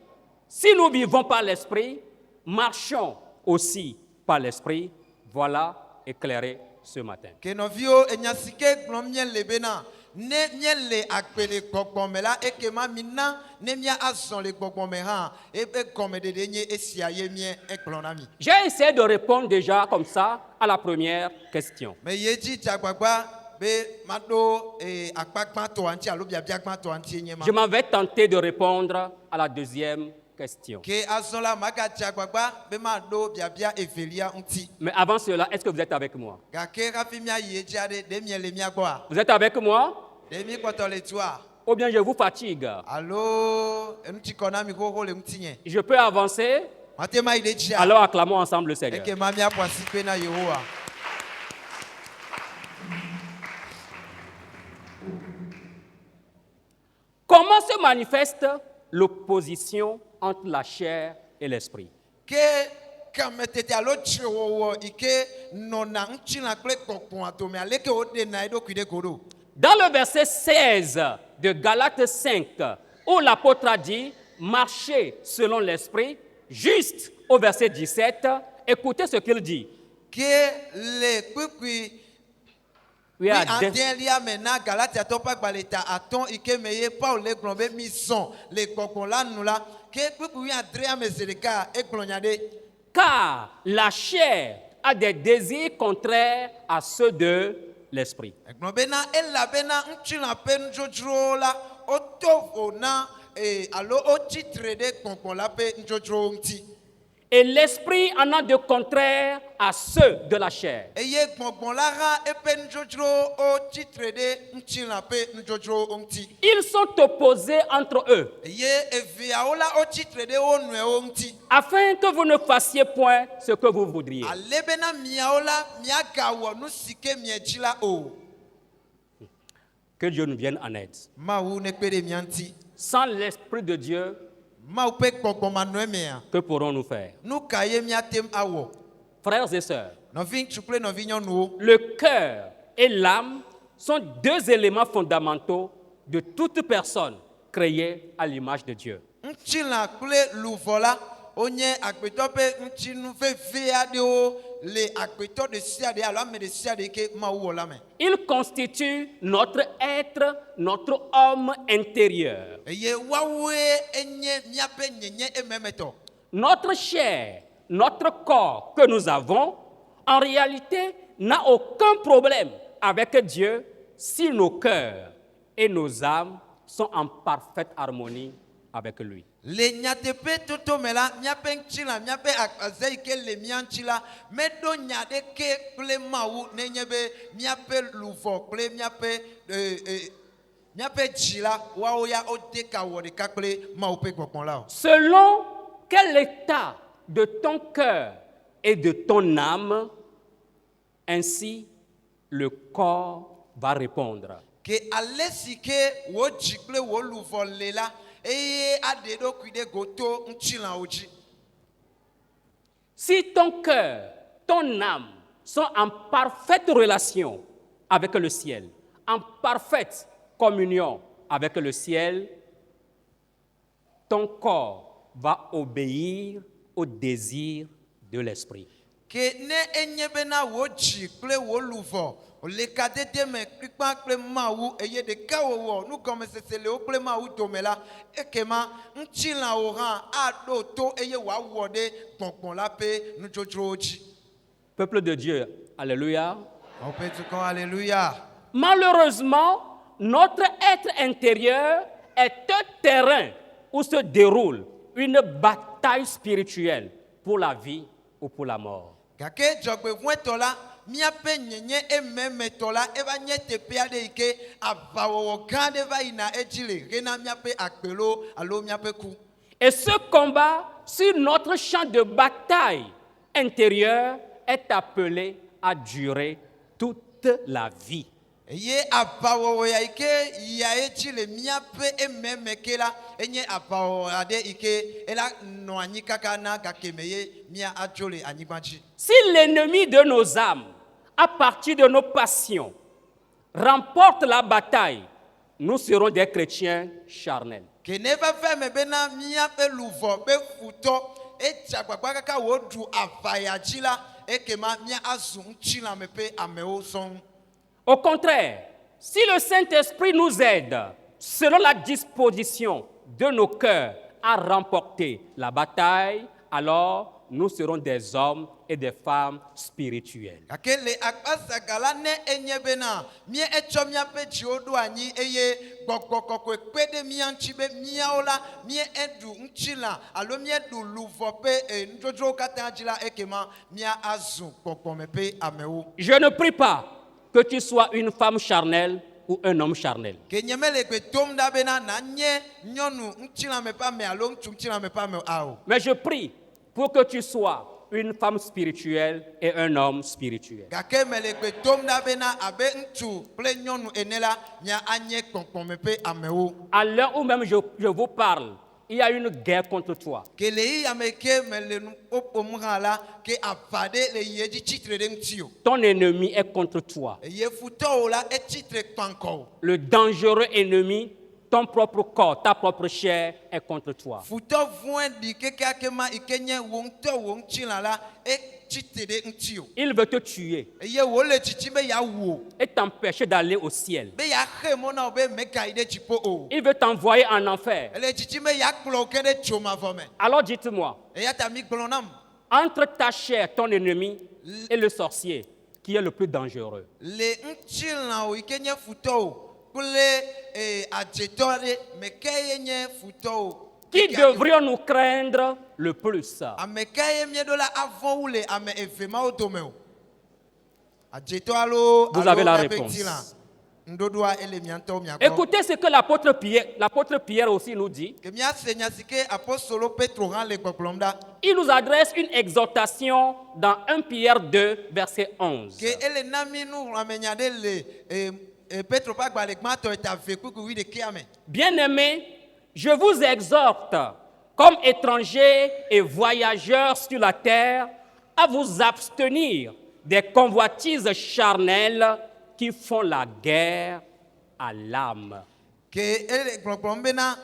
si nous vivons par l'esprit, marchons aussi par l'esprit, voilà éclairé ce matin. J'ai essayé de répondre déjà comme ça à la première question. Je m'avais tenté de répondre à la deuxième question. Mais avant cela, est-ce que vous êtes avec moi? Vous êtes avec moi? Ou bien je vous fatigue? Je peux avancer? Alors acclamons ensemble le Seigneur. manifeste l'opposition entre la chair et l'esprit. ke kame tete alo tsiwɔwɔ yi ke nɔna ŋutsila kple kpɔkpɔa tome aleke wodena eɖokui ɖe go ɖo. Dans le verset 16 de Galates 5, où l'apôtre a dit « Marchez selon l'esprit », juste au verset 17, écoutez ce qu'il dit. ke le kpukpui Oui, à deux- adélia me na galatiatɔ ƒe agbalẽ ta atɔ̃ yi ke me ye paul le gblɔ be misɔn le gbɔgbɔ la nu la ke kpukpui adrea me zi ɖeka egblɔ nya ɖe. Car la chair a des désirs contraires à ceux de l'esprit. Egblɔ bena elabena ŋutsila ƒe nudzodzrowo la woto vo na alo wotsitre ɖe gbɔgbɔ la ƒe nudzodzrowo ŋuti. Et l'esprit en a de contraires à ceux de la chair. Eye gbɔgbɔ la hã eƒe nudzodzrowo wotsitre ɖe ŋutsila ƒe nudzodzrowo ŋuti. Ils sont opposés entre eux, Eye eveawo la wotsitre ɖe wo nɔewo ŋuti. afin que vous ne fassiez point ce que vous voudriez. Ale bena miawo la miagawɔ nu si ke miedzi la o. Que Dieu nous vienne en aide. Mawu nekpe ɖe mia ŋuti. Sans l'Esprit de Dieu, Mawu ƒe gbɔgbɔmanɔe mea, que pourrons-nous faire? nu ka ye miatem awɔ? Frères et sœurs, Nɔvi ŋutsu kple nɔvi nyɔnuwo. le cœur et l'âme sont deux éléments fondamentaux de toute personne créée à l'image de Dieu. Ŋutsila kple luvɔ la wonye agbetɔ ƒe ŋutsinu veve aɖewo le agbetɔ ɖe sia ɖe alo ame ɖe sia ɖe ke Mawu wɔ la me. Ils constituent notre être, notre homme intérieur. Eye woawoe enye míaƒe nyenye ememetɔ. Notre chair, notre corps que nous avons, en réalité, n'a aucun problème avec Dieu si nos cœurs et nos âmes sont en parfaite harmonie avec lui. Le nyateƒe toto me la míaƒe ŋutsila míaƒe akpaze yi ke le mía ŋuti la meɖo nya ɖeke kple Mawu nenye be míaƒe luvɔ kple míaƒe dzi la woawo ya wode ka wɔ ɖeka kple Mawu ƒe gbɔgbɔ la o. Selon quel état de ton cœur et de ton âme, ainsi le corps va répondre. Ke ale si ke wò dzi kple wò luvɔ le la eye aɖe ɖokui ɖe go to ŋutsilawo dzi. Si ton cœur, ton âme sont en parfaite relation avec le ciel, en parfaite communion avec le ciel, ton corps va obéir au désir de l'esprit. Ke ne enye bena wò dzi kple wò luvɔ le kadede me kplikpa kple Mawu eye ɖeka wɔwɔ nugɔmesese le wo kple Mawu dome la ekema ŋutsilawo hã aɖo to eye wòawɔ ɖe gbɔgbɔ la ƒe nudzodzrowo dzi. Peuple de Dieu, alléluia. Mawu ƒe dukɔ, alléluia. Malheureusement, notre être intérieur est un terrain où se déroule une bataille spirituelle pour la vie ou pour la mort. Gake dzɔgbevɔ̃etɔ la míaƒe nyenye ememetɔ la eva nye teƒe aɖe yi ke aʋawɔwɔ gã aɖe va yina edzi le hena míaƒe agbelo alo míaƒe ku. Et ce combat sur notre champ de bataille intérieur est appelé à durer toute la vie. Eye aʋawɔwɔ ya yi ke yia edzi le míaƒe ememe ke la enye aʋawɔwɔ aɖe yi ke ela nɔ anyi kaka na gake me ye mía adzo le anyigba dzi. Si l'ennemi de nos âmes, à partir de nos passions, remporte la bataille, nous serons des chrétiens charnels. Ke ne veve me bena míaƒe luvɔ ƒe futɔ edze agbagba kaka wòɖu aʋaya dzi la ekema mía azu ŋutsilame ƒe amewo sɔŋ. Au contraire, si le Saint-Esprit nous aide, selon la disposition de nos cœurs, à remporter la bataille, alors nous serons des hommes et des femmes spirituels. Gake le akpasaga la ne enye bena mía etsɔ míaƒe dziwo ɖo anyi eye gbɔgbɔ kɔkɔe kpe ɖe mía ŋuti be míawo la mía eɖu ŋutsila alo mía ɖu luvɔ ƒe nudzodzrowo katã dzi la ekema mía azu gbɔgbɔme ƒe amewo. Je ne prie pas que tu sois une femme charnelle ou un homme charnel. Ke nye mele gbe dom ɖa bena nanye nyɔnu ŋutilame ƒe ame alo ŋutsu ŋutilame ƒe ame o. Mais je prie pour que tu sois une femme spirituelle et un homme spirituel. gake mele gbe dom ɖa bena abe ŋutsu kple nyɔnu ene la mia anye kpɔnkpɔme ƒe amewo. À l'heure où même je vous parle, il y a une guerre contre toi. ke le yi ame ke mele nu ƒoƒom hã la ke ava ɖe le yie dzi tsitre ɖe ŋuti o. Ton ennemi est contre toi. Eye futɔwo la etsitre kpankɔ. Le dangereux ennemi, ton propre corps, ta propre chair est contre toi. Futɔ vɔ̃e ɖi kekeake ma yi ke nye wo ŋutɔ wo ŋutilã la etsitre ɖe ŋuti o. Il veut te tuer Eye wòle tsitsi be yeawu o. et t'empêcher d'aller au ciel. Be yeaxe mɔ na wo be mega yi ɖe dziƒo o. Il veut t'envoyer en enfer. Ele tsitsi be yeakplɔ wo ke ɖe dzomavɔ me. Alors dites-moi, Eya ta mi gblɔ nam. entre ta chair, ton ennemi, et le sorcier, qui est le plus dangereux? Le ŋutilãwo yi ke nye futɔwo kple adzetɔ ɖe me ke ye nye futɔwo. Qui devrions-nous craindre le plus? Ame ka ye mieɖo la avɔ wu le ame eve mawo dome o. Adzetɔ alo Vous avez la miaƒe réponse. ŋutilã. Ŋuɖoɖoa ele mia ŋutɔwo miakpɔ. Écoutez ce que l'apôtre Pierre aussi nous dit. Ke miase nya si ke apostolo Petro hã le gbɔgblɔm ɖa. Il nous adresse une exhortation dans 1 Pierre 2, verset 11. Ke ele na mi nuwɔamenya ɖe le Petro ƒe agbalẽ gbãtɔ eta ve kpukpu 11 me. Bien-aimés, je vous exhorte, comme étrangers et voyageurs sur la terre, à vous abstenir des convoitises charnelles qui font la guerre à l'âme. Ke ele gblɔgblɔm bena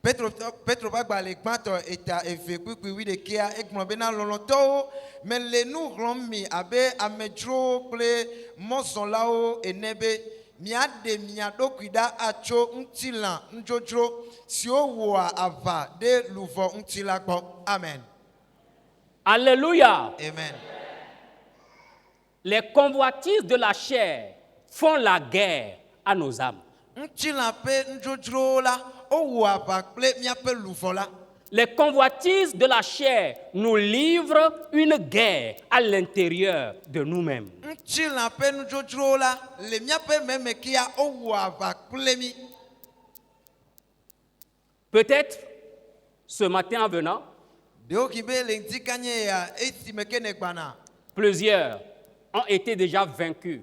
Petro ƒe agbalẽ gbãtɔ eta eve kpukpu 11 egblɔ bena lɔlɔ̃tɔwo mele nu xlɔm mi abe amedzrowo kple mɔzɔlawo ene be miaɖe mia ɖokui ɖa atso ŋutilã ŋudzodzro siwo wɔa aʋa ɖe luvɔ ŋuti la gbɔ. Amen. Alléluia. Amen. Les convoitises de la chair font la guerre à nos âmes. Ŋutilã ƒe ŋudzodzrowo la wowɔ aʋa kple miaƒe luvɔ la. Les convoitises de la chair nous livrent une guerre à l'intérieur de nous-mêmes. Ŋutilã ƒe ŋudzodzrowo la le miaƒe meme kia wowɔ aʋa kple mi. Peut-être ce matin en venant, Ɖewo ki be le ŋdi kanye ya esime ke ne gbana. plusieurs ont été déjà vaincus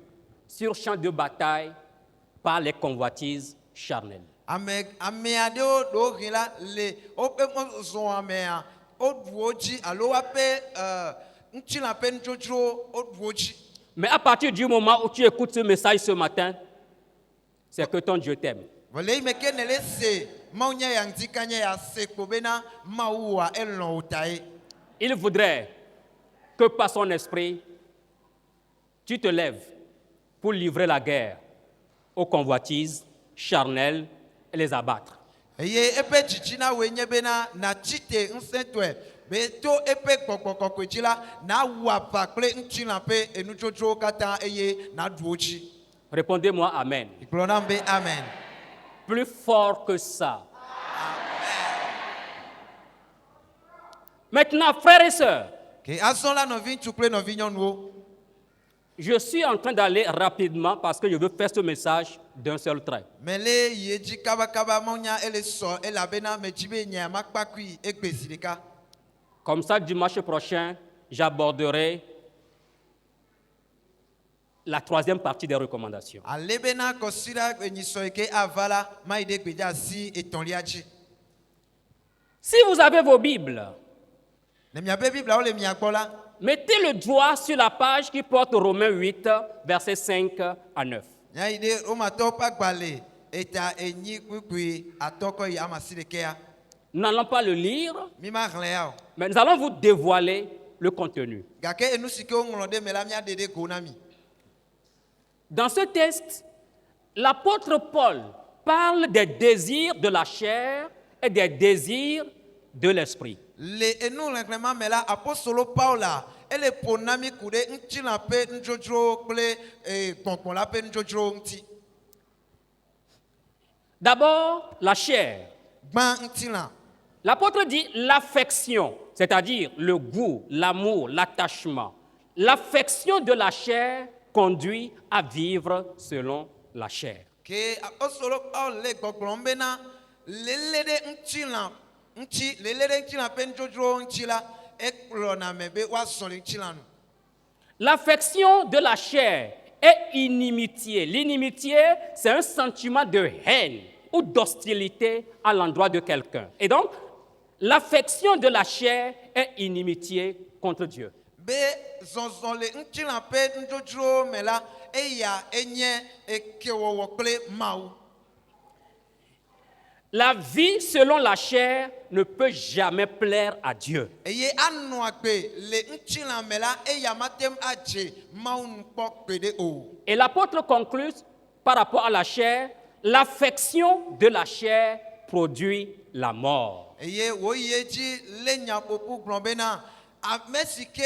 sur champ de bataille par les convoitises charnelles. Ame aɖewo ɖewo hi la le woƒe mɔzɔamea woɖu wo dzi alo woƒe ŋutilã ƒe ŋudzodzrowo woɖu wo dzi. Mais à partir du moment où tu écoutes ce message ce matin, c'est que ton Dieu t'aime. Vɔle yi me ke ne le se Mawu nya ya ŋdi kanye ya se kpo bena Mawu wɔa elɔ̃ wo tae. Il voudrait que par son esprit, tu te lèves pour livrer la guerre aux convoitises charnelles et les abattre. Eye eƒe dzidzi na woe nye bena natsite ŋusẽtɔe be to eƒe gbɔgbɔ kɔkɔe dzi la nawu aʋa kple ŋutilã ƒe enudzrodzrowo katã eye naɖu wo dzi. Répondez-moi Amen. Gblɔ nam be amen. Plus fort que ça. Maintenant, frères et sœurs, Ke azɔ la nɔvi ŋutsu kple nɔvi nyɔnuwo. je suis en train d'aller rapidement parce que je veux faire ce message d'un seul trait. Mele yie dzi kabakaba Mawu nya ele sɔ elabena medzi be nya makpa kui egbe zi ɖeka. Comme ça, dimanche prochain, j'aborderai la troisième partie des recommandations. Ale bena kɔsira enyisɔ yi ke ava la mayi ɖe gbedze asi etɔ̃lia dzi. Si vous avez vos Bibles, Ne miabe Bibliawo le mia gbɔ la, mettez le doigt sur la page qui porte Romains 8, versets 5 à 9. nya yi ɖe Romatɔwo ƒe agbalẽ eta enyi kpukpui atɔ kɔ yi ame asi ɖekea. Nous n'allons pas le lire, Mi ma xlẽ ya o. mais nous allons vous dévoiler le contenu. Gake enu si ke woŋlɔ ɖe me la miaɖe ɖe go na mi. Dans ce texte, l'apôtre Paul parle des désirs de la chair et des désirs de l'esprit. Le enu xlẽxlẽma me la apostolo Paula ele ƒo na mi ku ɖe ŋutilã ƒe ŋudzodzrowo kple gbɔ̃gbɔ̃ la ƒe ŋudzodzrowo ŋuti. D'abord, la chair. Gbã ŋutilã. L'apôtre dit l'affection, c'est-à-dire le goût, l'amour, l'attachement. L'affection de la chair conduit à vivre selon la chair. Ke apostolo Paul le gbɔgblɔm bena lele ɖe ŋutilã ŋuti lele ɖe ŋutilã ƒe ŋudzodzrowo ŋuti la ekplɔ lɔna me be woazɔli ŋuti la nu. L'affection de la chair est inimitié. L'inimitié, c'est un sentiment de haine ou d'hostilité à l'endroit de quelqu'un. Et donc, l'affection de la chair est inimitié contre Dieu. Be zɔzɔ le ŋuti la ƒe nudzodzrowo me la, eya enye ekewɔwɔ kple Mawu. La vie selon la chair ne peut jamais plaire à Dieu. Eye anɔ agbe le ŋuti la me la, eya matem adze Mawu nu kpɔ gbeɖe o. Et l'apôtre conclut par rapport à la chair, l'affection de la chair produit la mort. Eye woyi edzi le nyaƒoƒo gblɔ bena ame si ke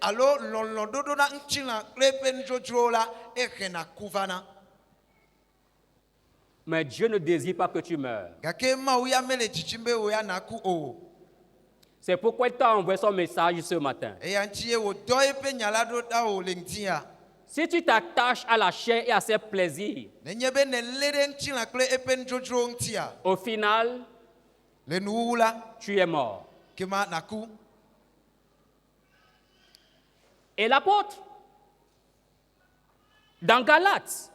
alo lɔlɔ̃ɖoɖo na ŋuti la kple eƒe nudzodzrowo la, exena ku vana. Mais Dieu ne désire pas que tu meurs. Gake Mawu ya mele dzidzim be wo ya naku o. C'est pourquoi il t'a envoyé son message ce matin. Eya ŋuti ye wòdɔ eƒe nya la ɖo ɖa o le ŋutia. Si tu t'attaches à la chair et à ses plaisirs, Nenye be nelé ɖe ŋuti la kple eƒe nudzodzrowo ŋutia, au final, le nuwuwu la, tu es mort. kema naku. Et l'apôtre, dans Galates,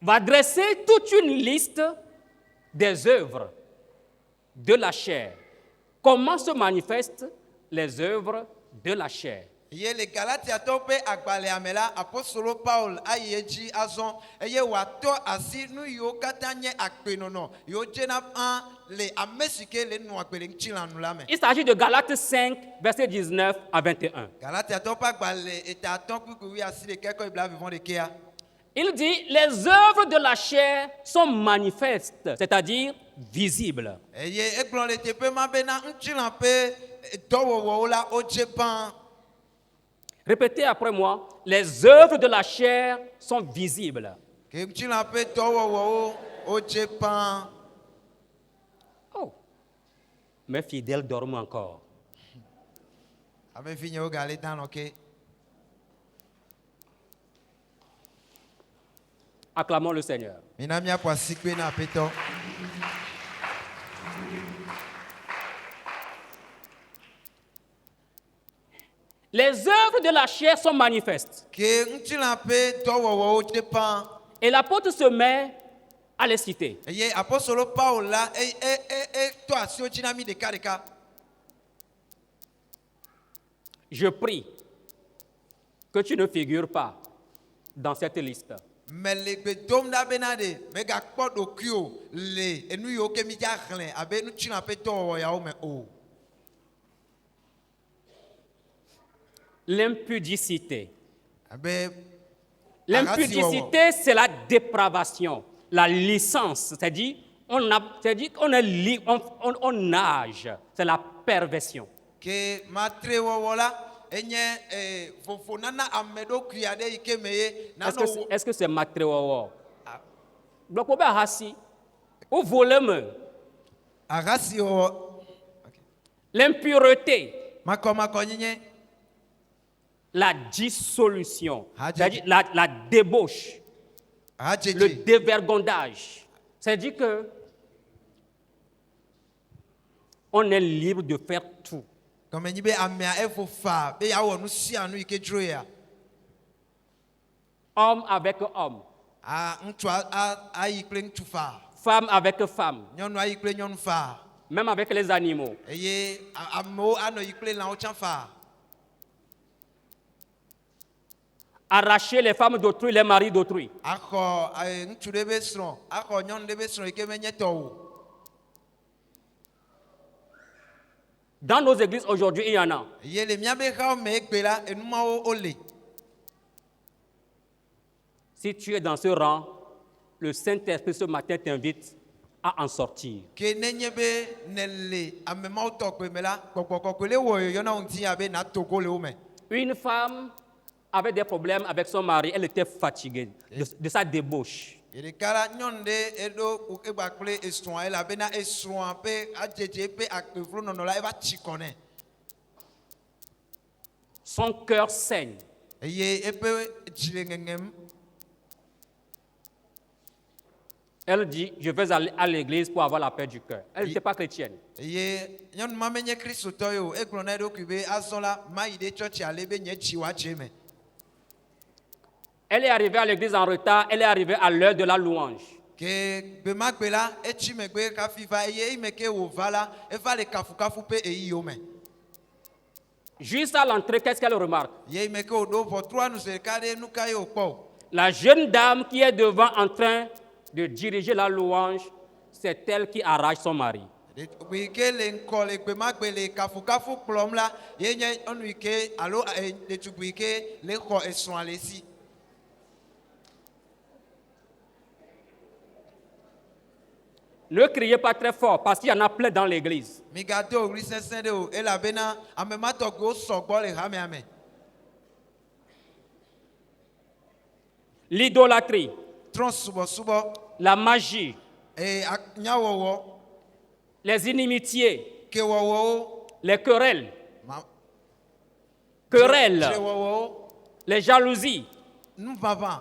va dresser toute une liste des œuvres de la chair. Comment se manifestent les œuvres de la chair? Ye le Galatiatɔwo ƒe agbalẽa me la, apostolo Paul ayi edzi azɔ eye wòatɔ asi nu yiwo katã nye agbenɔnɔ yiwo dzena le ame si ke le nɔ agbe le ŋuti la nu la me. Il s'agit de Galates 5, versets 19 à 21. Galatiatɔwo ƒe agbalẽ eta atɔ̃ kpukpu wi asi ɖeka kɔ blaeve-vɔ-ɖekea. Il dit, les œuvres de la chair sont manifestes, c'est-à-dire visibles. Eye egblɔ le teƒe ma bena ŋuti la ƒe dɔwɔwɔwo la wodze pãa. Répétez après moi, les œuvres de la chair sont visibles. Ke ŋuti la ƒe dɔwɔwɔwo wodze pãa. Oh, mes fidèles dorment encore. Ame fi nyewo gale danɔ ke. Acclamons le Seigneur. Mina míaƒo asikpe na Aƒetɔ. Les œuvres de la chair sont manifestes. Ke ŋuti la ƒe dɔwɔwɔwo dze pãa. Et l'apôtre se met à les citer. Eye apostolo Paul la etɔ asiwo dzi na mí ɖekaɖeka. Je prie que tu ne figures pas dans cette liste. Mele gbe dom ɖa bena ɖe megakpɔ ɖokuiwo le enu yiwo ke mí dza xlẽ abe ŋuti la ƒe dɔwɔwɔ yawo me o. L'impudicité. Abe L'impudicité, c'est la dépravation, la licence, c'est-à-dire qu'on est libre, on nage, c'est la perversion. ke matrewɔwɔ la enye vovo nana ame ɖokui aɖe yi ke me ye nano Est-ce que c'est matrewowo? Bloco be ahasi. Ou voler me. ahasiwɔwɔ. L'impureté, Makɔmakɔ nyenye. la dissolution, Hadji. c'est-à-dire la débauche, le Ahadzedze. dévergondage. C'est-à-dire que on est libre de faire tout. Kɔme nyi be amea efo fa be yeawɔ nu sia nu yi ke dzro ya. Homme avec homme, Ŋutsu ayi kple ŋutsu fa. femme avec femme, Nyɔnu ayi kple nyɔnu fa. même avec les animaux. Eye amewo anɔ yi kple lãwo tsã fa. Arracher les femmes d'autrui, les maris d'autrui. Axɔ ŋutsu ɖe be srɔ̃, axɔ nyɔnu ɖe be srɔ̃ yi ke menye tɔwò. Dans nos églises aujourd'hui, il y en a. Eye le míabe xawo me egbe la enumawo wole. Si tu es dans ce rang, le Saint-Esprit ce matin t'invite à en sortir. Ke nenye be nele ame mawo tɔ gbe me la, gbɔgbɔ kɔkɔe le wɔ yɔyɔ na wo ŋuti abe natogo le wo me. Une femme avait des problèmes avec son mari, elle était fatiguée de sa débauche. Ɖeka la nyɔnu ɖe eɖo egba kple esrɔ̃a elabena esrɔ̃a ƒe adzedze ƒe akpevlonɔnɔ la eva tsi kɔ nɛ. Son cœur saigne. Eye eƒe dzi le ŋeŋem. Elle dit, je vais aller à l'église pour avoir la paix du cœur. Elle n'était pas chrétienne. Ye nyɔnu ma menye kristotɔ ye o, egblɔ na eɖokui be azɔ la mayi ɖe tsɔtsi ale be nye tsi woadze me. Elle est arrivée à l'église en retard, elle est arrivée à l'heure de la louange. Ke gbe ma gbe la etsi megbe kafi va eye eyi me ke wòva la eva le kafukafu ƒe eyiwo me. Juste à l'entrée, qu'est-ce qu'elle remarque? Ye yi me ke wòɖo ʋɔtrua nu ɖeka ɖe nu ka ye wòkpɔ o. La jeune dame qui est devant en train de diriger la louange, c'est elle qui arrache son mari. Ɖetugbi yi ke le ŋkɔ le gbe ma gbe le kafukafu kplɔm la ye nye nyɔnu yi ke alo ɖetugbi yi ke le xɔ esrɔ̃a le si. Ne criez pas très fort parce qu'il y en a plein dans l'église. Migado ɣli sesẽ ɖe o elabena ame ma tɔgbewo sɔgbɔ le hamea me. L'idolâtrie, Trɔ̃subɔsubɔ la magie, nyawɔwɔ, les inimitiés, kewɔwɔwo, les querelles, dzrewɔwɔwo, les jalousies, nuʋaʋã,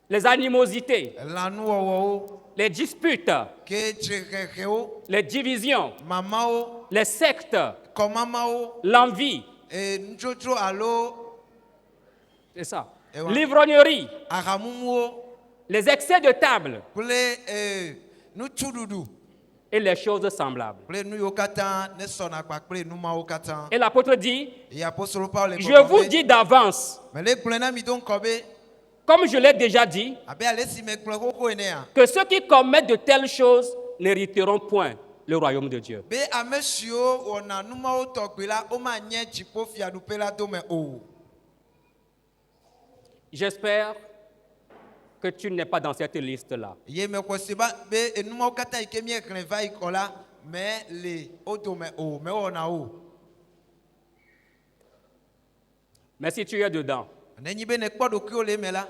les animosités, lãnuwɔwɔwo, les disputes, ke dzrexexewo, les divisions, mamawo, les sectes, kɔmamawo, l'envie, nudzodzro alo c'est ça, Et ouais. l'ivrognerie, ahamumuwo les excès de table kple nutsuɖuɖu et les choses semblables. kple nu yiwo katã ne sɔna kpakple numawo katã. Et l'apôtre dit, Et apostolo Paul le je vous dis d'avance, mais le gblɔe na mi do ŋkɔ be comme je l'ai déjà dit, abe ale si megblɔ xoxo enea que ceux qui commettent de telles choses n'hériteront point le royaume de Dieu. be ame siwo wɔna numawo tɔgbi la womanye dziƒofiaɖuƒe la dome o. J'espère que tu n'es pas dans cette liste-là. Ye mexɔ si ba be enumawo katã yi ke miexlẽ va yi kɔ la me le wo dome o, mewɔna o. Mais si tu es dedans, Nenyi be nekpɔ ɖokuiwo le eme la,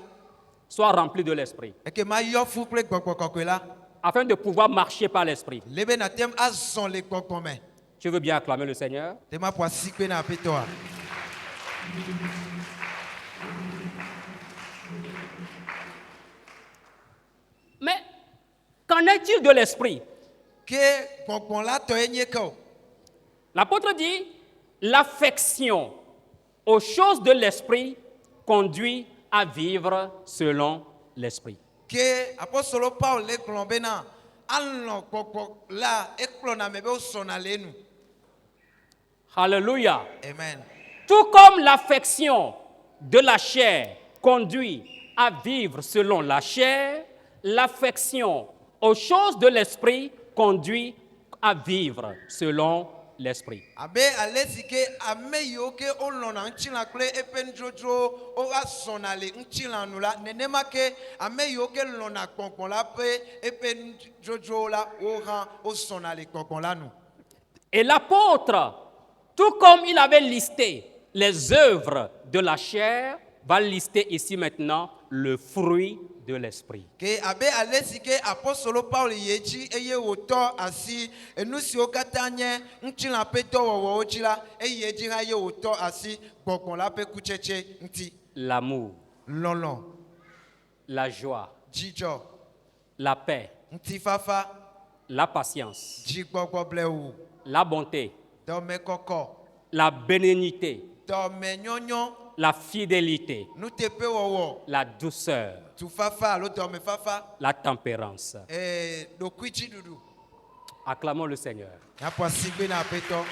sois rempli de l'esprit, eke ma yɔ fu kple gbɔgbɔ kɔkɔe la, afin de pouvoir marcher par l'esprit. le be natem azɔ le gbɔgbɔ me. Tu veux bien acclamer le Seigneur? Te ma ƒo asi kpe na aƒetɔa. Mais qu'en est-il de l'esprit? Ke gbɔgbɔ la tɔe nye ke o. L'apôtre dit, l'affection aux choses de l'esprit conduit à vivre selon l'esprit. Ke apostolo Paul le gblɔ bena alɔ gbɔgbɔ la ekplɔna ame be wosɔna le enu. Alléluia. Amen. Tout comme l'affection de la chair conduit à vivre selon la chair, l'affection aux choses de l'esprit conduit à vivre selon l'esprit. Abe ale si ke ame yiwo ke wolɔna ŋutilã kple eƒe nudzodzrowo woasɔna le ŋutilã nu la, nenema ke ame yiwo ke lɔna gbɔgbɔ la ƒe eƒe nudzodzrowo la, wo hã wosɔna le gbɔgbɔ la nu. Et l'apôtre, tout comme il avait listé les œuvres de la chair, va lister ici maintenant le fruit de l'esprit. Ke abe ale si ke apostolo Paul yi edzi eye wòtɔ asi enu siwo katã nye ŋutilã ƒe dɔwɔwɔwo dzi la, eyi edzi hã eye wòtɔ asi gbɔgbɔ la ƒe kutsetse ŋuti. L'amour, Lɔlɔ, la joie, dzidzɔ, la paix, ŋutifafa, la patience, dzigbɔgbɔ blewu, la bonté, dɔmekɔkɔ, la bénignité, dɔmenyɔnyɔ, la fidélité, nuteƒewɔwɔ, la douceur, tufafa alo dɔmefafa, la tempérance. ɖokuidziɖuɖu. Acclamons le Seigneur. Naƒo asi gbe na aƒetɔ.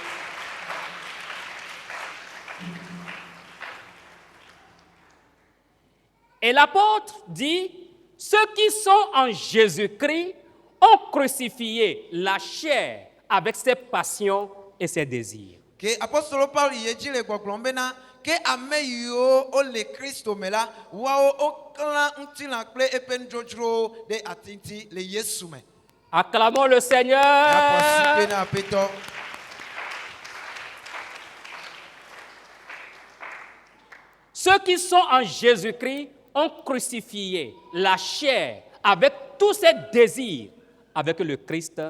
Et l'apôtre dit, ceux qui sont en Jésus-Christ ont crucifié la chair avec ses passions et ses désirs. Ke apostolo Paul yi edzi le gbɔgblɔm bena ke ame yiwo wole Kristo me la, woawo woklã ŋutilã kple eƒe nudzodzrowo ɖe ati ŋuti le Yesu me. Acclamons le Seigneur. Naƒo asi gbe na aƒetɔ. Ceux qui sont en Jésus-Christ ont crucifié la chair avec tous ses désirs avec le Christ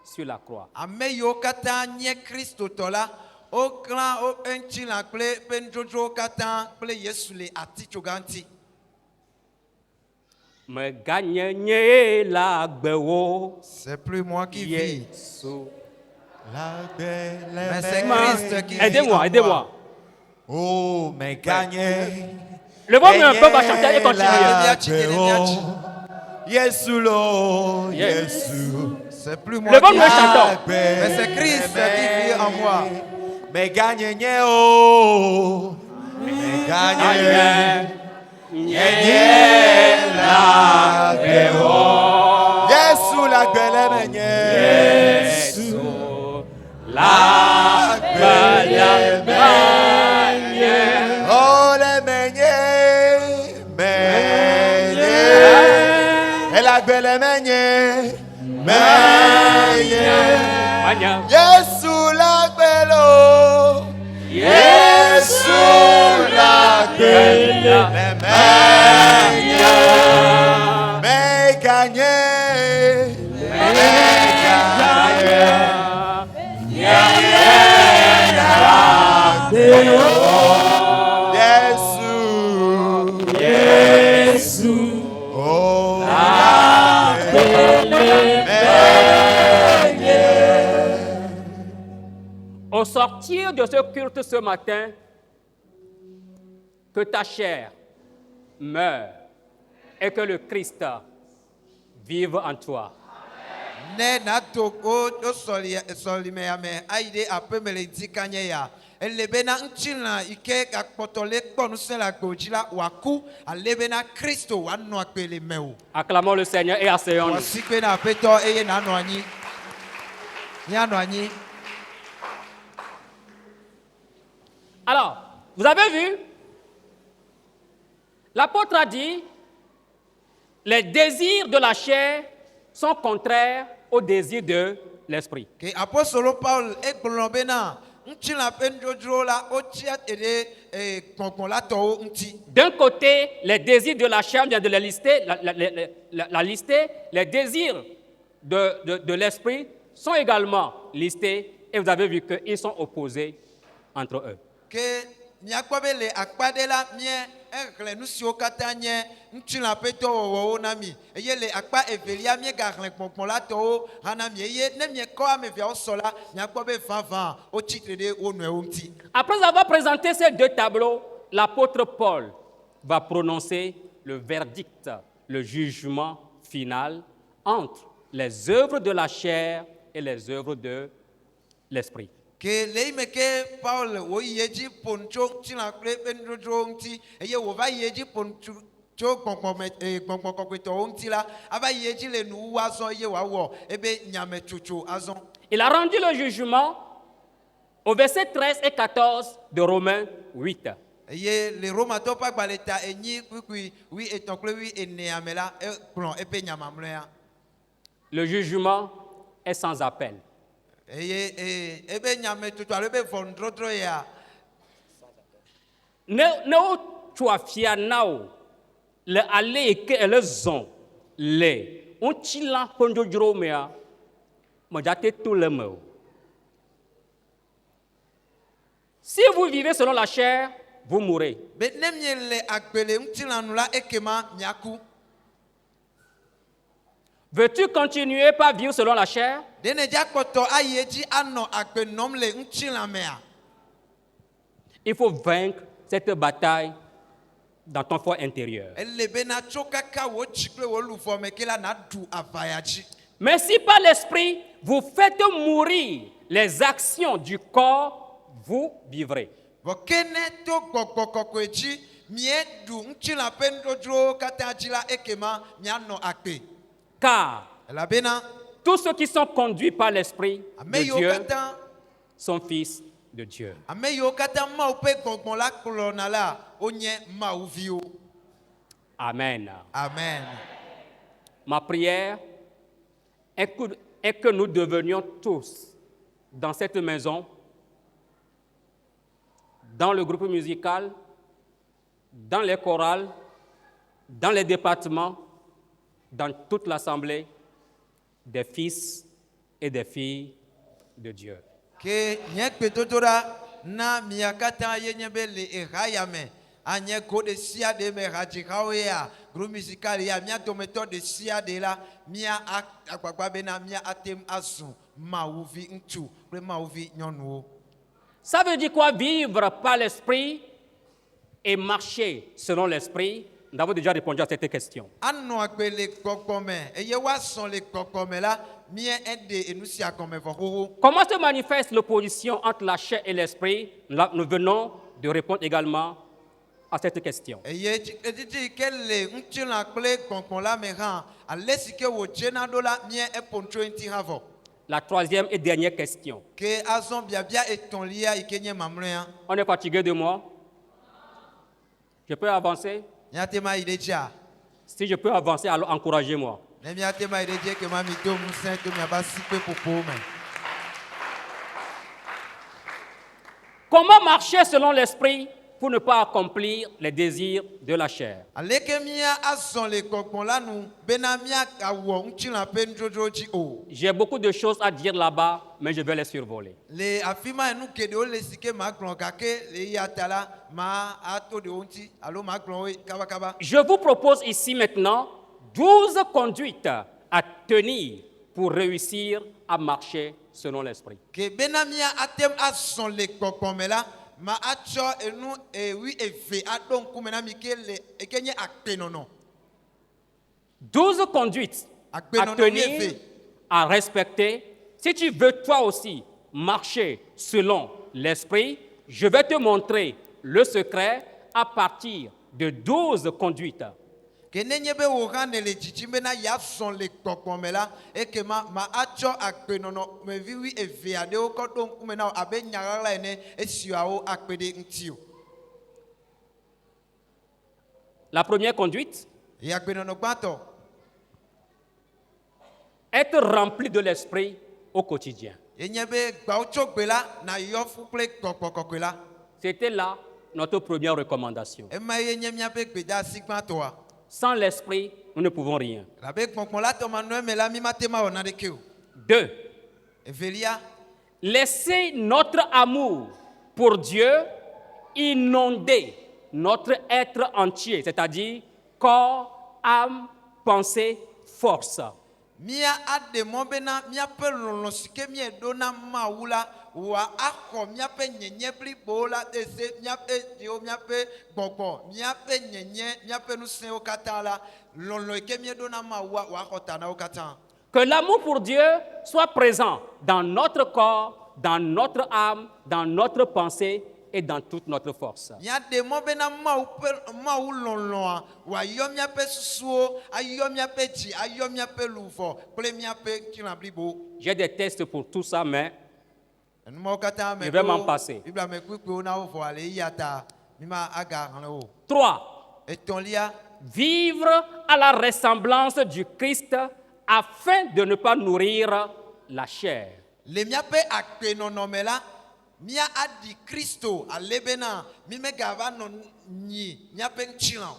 sur la croix. Ame yiwo katã nye kristotɔ la, woklã woƒe ŋutilã kple eƒe nudzodzrowo katã kple Yesu le atitsoga ŋuti. me gagne la gbewo. C'est plus moi qui vis, Yesu. mais c'est Christ qui vit en Aidez-moi, moi. aidez-moi. Oh, mais gagné. Levons-nous un peu, on va chanter et continuer. Yesu lo, Yes. Yesu. C'est plus moi Levons-nous qui et vis, chantons. mais c'est Christ qui vit en moi. Mais gagné, oh. Mais gagné. La gbewo. Yesu la gbele menye. Yesu. La gbele menye. Oh le menye. Menye. Et la gbele menye. Menye. Manya. Yesu la gbelo. Yesu la gbele menye. Me gagné. Yesu. Oh. Au sortir de ce culte ce matin, que ta chair meure et que le Christ vive en toi. Ne na toko do soli me ame aide ape me le dikanye ya elebe na nchila ike akpotole kponu se la gbojila waku alebe na Kristo wa no akpele mewo Acclamons le Seigneur et asseyons-nous. wasikpe na apeto eye na no anyi ya no anyi. Alors, vous avez vu, l'apôtre a dit, les désirs de la chair sont contraires aux désirs de l'esprit. Ke apostolo Paul ekpolobe na nchila pe ndrodro la ochia ede konkon la to nti. D'un côté, les désirs de la chair, on vient de les lister, la lister, les désirs de l'esprit sont également listés et vous avez vu qu'ils sont opposés entre eux. Ke miakpɔbe le akpa ɖe la mie exlẽ nu siwo katã nye ŋutilã ƒe dɔwɔwɔwo na mi eye le akpa evelia miegaxlẽ gbɔgbɔ la tɔwo hã na mi eye ne miekɔ ame eveawo sɔ la miakpɔ be vavã wotsi tre ɖe wo nɔewo ŋuti. Après avoir présenté ces deux tableaux, l'apôtre Paul va prononcer le verdict, le jugement final entre les œuvres de la chair et les œuvres de l'esprit. Ke le yi me ke Paul woyi edzi ƒonu tso ŋutilã kple ƒe nudrodrowo ŋuti eye wòva yi edzi ƒonu tso gbɔgbɔ kɔkɔetɔwo ŋuti la ava yi edzi le nuwu azɔ eye wòawɔ ebe nyametsotso azɔ. Il a rendu le jugement au verset 13 et 14 de Romains 8. Eye le Romatɔwo ƒe agbalẽ ta enyi kpukpui 13 kple 14 me la ekplɔ eƒe nyamamlɔa. Le jugement est sans appel. Eye ebe nyametsotso alo ebe ʋɔnudɔdrɔ̃ ya Ne wotu afia na wo le ale yi ke ele zɔ le ŋutilã ƒe nudzodzrowo mea, medzate to le me o. Si vous vivez selon la chair, vous mourrez. be ne miele agbe le ŋutilã nu la ekema miaku. Veux-tu continuer par vivre selon la chair? De ne dza kpɔtɔ ayi edzi anɔ agbe nɔm le ŋutilã mea. Il faut vaincre cette bataille dans ton fort intérieur. Ele bena tso kaka wò tsi kple wò luʋɔ me ke la na ɖu aʋaya dzi. Mais si par l'esprit, vous faites mourir les actions du corps, vous vivrez. Vɔ ke ne to gbɔgbɔ kɔkɔe dzi mieɖu ŋutilã ƒe nudzodzrowo katã dzi la ekema mianɔ agbe. Car Elabena tous ceux qui sont conduits par l'esprit ame de yiwo Dieu katã sont fils de Dieu. ame yiwo katã Mawu ƒe gbɔgbɔ la kplɔna la wonye Mawuviwo. Amen. Amen. Ma prière est que nous devenions tous dans cette maison, dans le groupe musical, dans les chorales, dans les départements, dans toute l'assemblée, des fils et des filles de Dieu. Ke nye gbedodoɖa na mia katã ye nye be le eha ya me anye go de sia de me radikawe ya groupe musical ya mia dometo de sia de la mia agbagba bena mia atem azu mauvi ntu pre mauvi nyonu. Ça veut dire quoi vivre par l'esprit et marcher selon l'esprit? Nous avons déjà répondu à cette question. Anno agbele kokome eye wa son le kokome la mia ende enusia kome vo. Comment se manifeste l'opposition entre la chair et l'esprit? Nous venons de répondre également à cette question. Eye editi kele ntu la kle konkon la meran alesike wo jena do la mia epontro enti havo. La troisième et dernière question. Que azon biabia eton lia ikenye mamrea. On est fatigué de moi? Je peux avancer? Nyatema ideja. Si je peux avancer, alors encouragez-moi. Nyatema ideje ke mami do musen to mi abasi pe popo me. Comment marcher selon l'esprit pour ne pas accomplir les désirs de la chair? Aleke mia azon le kokon la nu benamia awo nti la pe njojoji o. J'ai beaucoup de choses à dire là-bas, mais je vais les survoler. Le afima enu kede o le sike ma glon kake le yatala ma ato de onti alo ma glon kaba kaba. Je vous propose ici maintenant 12 conduites à tenir pour réussir à marcher selon l'esprit. Que benamia atem azon le kokon me la ma acho enu ewi eve adon kumena mikele ekenye akpenono. 12 conduites à tenir, à respecter. Si tu veux toi aussi marcher selon l'esprit, je vais te montrer le secret à partir de 12 conduites. Que nenyebe worane le chichimbe na ya son le kokomela e ke ma acho akpenono me viwi eve ade o kodon kumena abe nyarala ene esiao akpede ntio. La première conduite, Ya akpenono gbato. être rempli de l'esprit au quotidien. Enyebe gbaocho gbela na yo fuple kokokokwela. C'était là notre première recommandation. E ma yenyemia be gbeda sigbantoa. Sans l'esprit, nous ne pouvons rien. La be konkola to manu me la mi matema ona de keu. 2. Evelia Laissez notre amour pour Dieu inonder notre être entier, c'est-à-dire corps, âme, pensée, force. mia ade mobena mia pe lolosike mia dona maula wa akọ mia pe nyenye blibola ese mia pe dio mia pe gbogbo mia pe nyenye mia pe nusen okatala loloike mia dona mawa wa akọtana okatan. Que l'amour pour Dieu soit présent dans notre corps, dans notre âme, dans notre pensée et dans toute notre force. Mia de mobena mau loloa wa yo mia pe susuo ayo mia pe ji ayo mia pe lufo ple mia pe kila blibo. J'ai des tests pour tout ça, mais Je vais m'en passer. 3. Vivre à la ressemblance du Christ afin de ne pas nourrir la chair. Le miape akpenonomela mia adi Christo alebena mimegava no ni miape nchilan.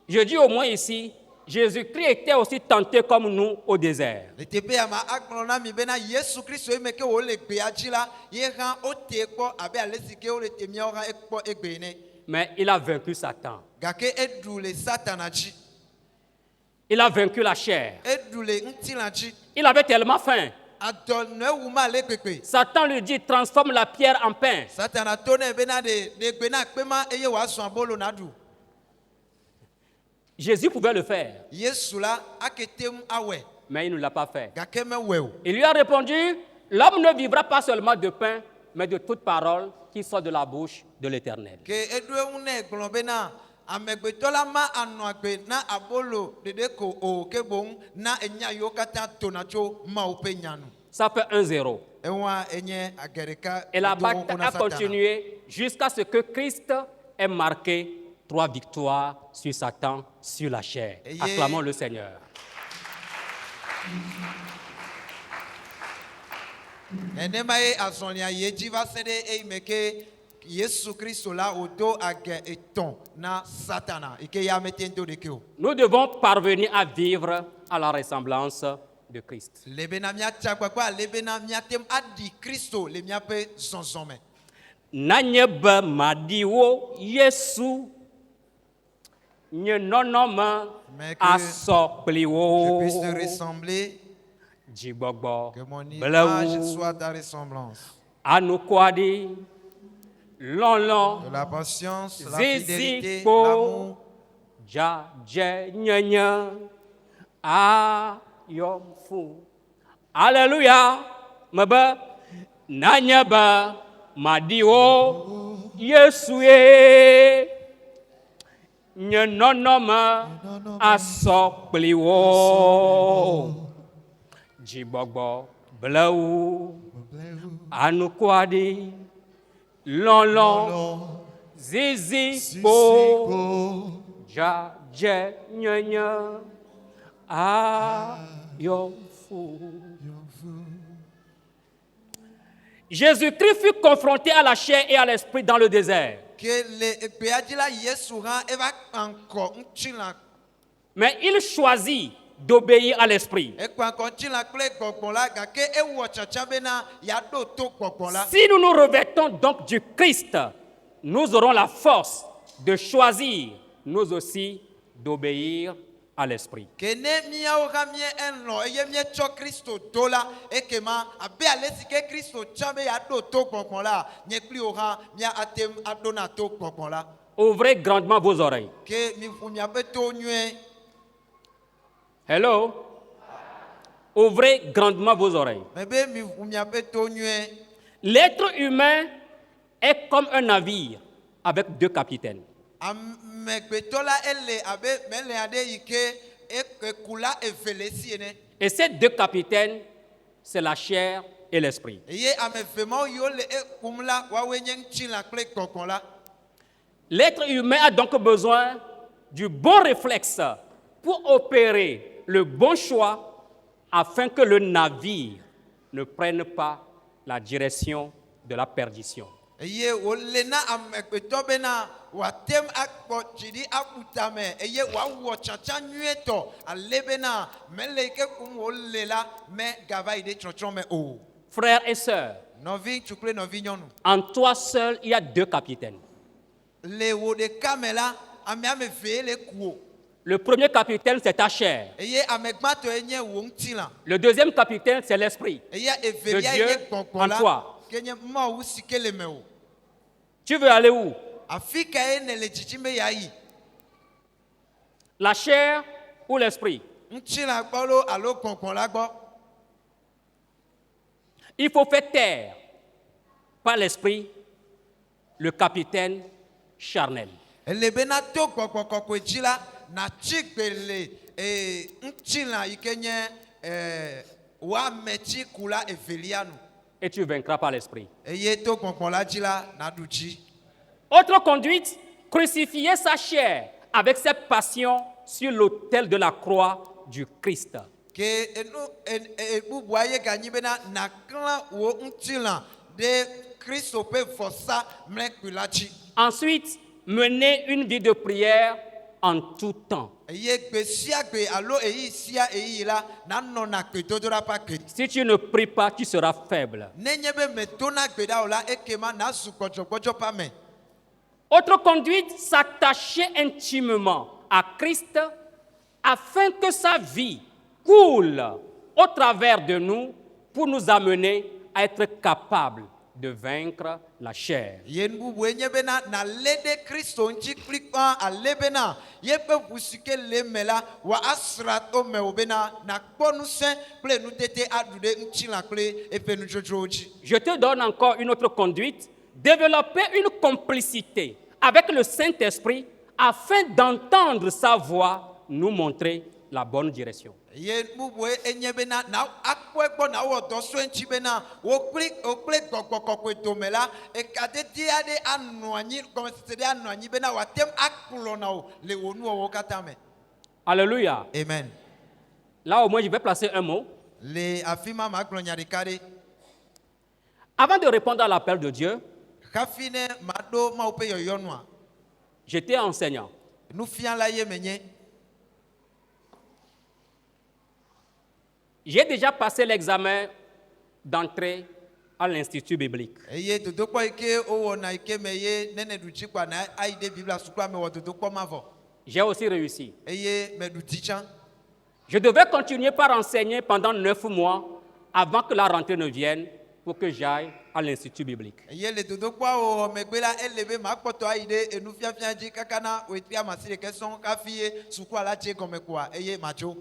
Je dis au moins ici, Jésus-Christ était aussi tenté comme nous au désert. Le tepe ama aklona mi bena Yesu Christo emeke o le gbe ajila ye ran o te ko abe alesike o le temia ora ekpo egbene. Mais il a vaincu Satan. Gake edu le satanaji. Il a vaincu la chair. Edu le ntilanji. Il avait tellement faim. Adonne wuma le pepe. Satan lui dit, transforme la pierre en pain. Satana tone bena de gbena kpema eye wa so abolo nadu. Jésus pouvait le faire, mais il ne l'a pas fait. Il lui a répondu, l'homme ne vivra pas seulement de pain, mais de toute parole qui sort de la bouche de l'Éternel. Ça fait 1-0. Et la bataille a continué jusqu'à ce que Christ ait marqué 3 victoires sur Satan, sur la chair. Acclamons le Seigneur. Nous devons parvenir à vivre à la ressemblance de Christ. Nanye be madiwo Yesu nye nonoma Mais que aso je pliwo. puisse te ressembler, Jigbogbo que mon image blewu soit ta ressemblance. anukwadi lonlon De la patience, la Zizi fidélité, po. l'amour, ja je nyanya ayomfu. Alléluia. Mebe nanye be madiwo Yesu ye nye nonoma aso pliwo. Jigbogbo blewu anukwadi lonlon zizi po ja je nyanya ayomfu. Jésus-Christ fut confronté à la chair et à l'esprit dans le désert. que le péadila Yesuran eva encore un chila Mais il choisit d'obéir à l'esprit. e kwa encore chila kle kokon la ga ke e wo chacha bena ya do to kokon la. Si nous nous revêtons donc du Christ, nous aurons la force de choisir, nous aussi, d'obéir à l'esprit. Que ne miawo ga mie enlo eye mie cho Kristo dola e ke ma abe alesi ke Kristo chabe ya do to kokon la nye kli ora mia atem adona to kokon la. Ouvrez grandement vos oreilles. Que mi fu mia be to nyue. Hello? Ouvrez grandement vos oreilles. Mebe mi fu mia be to nyue. L'être humain est comme un navire avec deux capitaines. Amegbetola ele abe mele ade ike e kula evele si ene. Et ces deux capitaines, c'est la chair et l'esprit. Eye amevema yo le e kumla wa wenye nchila kle kokon la. L'être humain a donc besoin du bon réflexe pour opérer le bon choix afin que le navire ne prenne pas la direction de la perdition. Eye wo le na amegbeto bena wa tem akpo chidi akutame eye wa wo chacha nyueto ale bena mele ike kum wo le la me gava ide chonchon me o. Frères et sœurs, Novi chukle novi nyonu. en toi seul, il y a deux capitaines. Le wo de kamela ame ame ve le kuo. Le premier capitaine, c'est ta chair. Eye amegbato enye wo ntila. Le deuxième capitaine, c'est l'esprit. Eye De evelia Dieu eye en kokon la. toi. Kenye ma wo sikele me o. Tu veux aller où? Afika ene le chichime yayi. La chair ou l'esprit? Nchila gbolo alo kokon la gbo. Il faut faire taire par l'esprit le capitaine charnel. Ele bena to kokoko ejila na chigbele nchila ikenye wa mechi kula evelianu. Et tu vaincras par l'esprit. Eye to kokon la jila na duji. Autre conduite, crucifier sa chair avec ses passions sur l'autel de la croix du Christ. Que enu bubu aye ganyi bena na klan wo nchila de Kristo pe fosa mlekulachi. Ensuite, mener une vie de prière en tout temps. Eye gbe sia gbe alo eyi sia eyi la na no na gbe dodora pa gbe. Si tu ne pries pas, tu seras faible. Nenye be me dona gbe da ola ekema na su gbojo pa me. Autre conduite, s'attacher intimement à Christ afin que sa vie coule au travers de nous pour nous amener à être capables de vaincre la chair. Yen bubu enye bena na lede Kristo nchi klikwa alebena yepe busike lemela wa asrato me obena na kponu sen ple nu tete adude nchi la kle epe nu jojoji. Je te donne encore une autre conduite, développer une complicité avec le Saint-Esprit afin d'entendre sa voix nous montrer la bonne direction. Yen bubu enye bena na akpo egbo na wo do so nchi bena wo kle gogogogwe domela e kade diade anu anyi comme c'était anu anyi bena wa tem akulo na o le wonu o katame. Alléluia. Amen. Là au moins je vais placer un mot. Le afima ma glonyari kare Avant de répondre à l'appel de Dieu, kafine mado ma ope yoyonwa. j'étais enseignant. Nous fions la yemenye. J'ai déjà passé l'examen d'entrée à l'Institut biblique. eye dodokpɔ yi ke wowɔna yi ke me ye ne ɖu dzi kpa na ayi ɖe biblia sukua me wɔ dodokpɔ ma vɔ J'ai aussi réussi. eye me ɖu dzi tsã. Je devais continuer par enseigner pendant 9 mois avant que la rentrée ne vienne pour que j'aille à l'Institut biblique. eye le dodokpɔa wɔwɔ megbe la ele be makpɔtɔ ayi ɖe enufiafia dzi kaka na wetri amasi ɖeke sɔŋ kafi ye sukua la tse gɔme koa eye matso.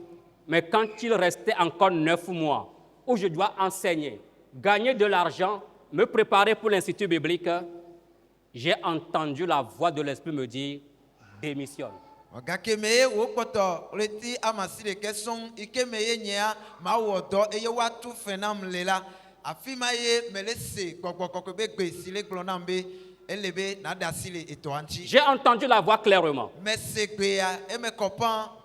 Mais quand il restait encore 9 mois où je dois enseigner, gagner de l'argent, me préparer pour l'Institut biblique, j'ai entendu la voix de l'Esprit me dire « démissionne ». gake me ye wokpɔtɔ wetri amasi ɖeke sɔŋ yi ke me ye nyea mawɔ dɔ eye woatu fɛ nam le la afi ma ye me le se gbɔgbɔ kɔkɔe be gbe si le gblɔ nam be ele be naɖe asi le etɔa ŋuti. J'ai entendu la voix clairement. me se gbea eme kɔ pãa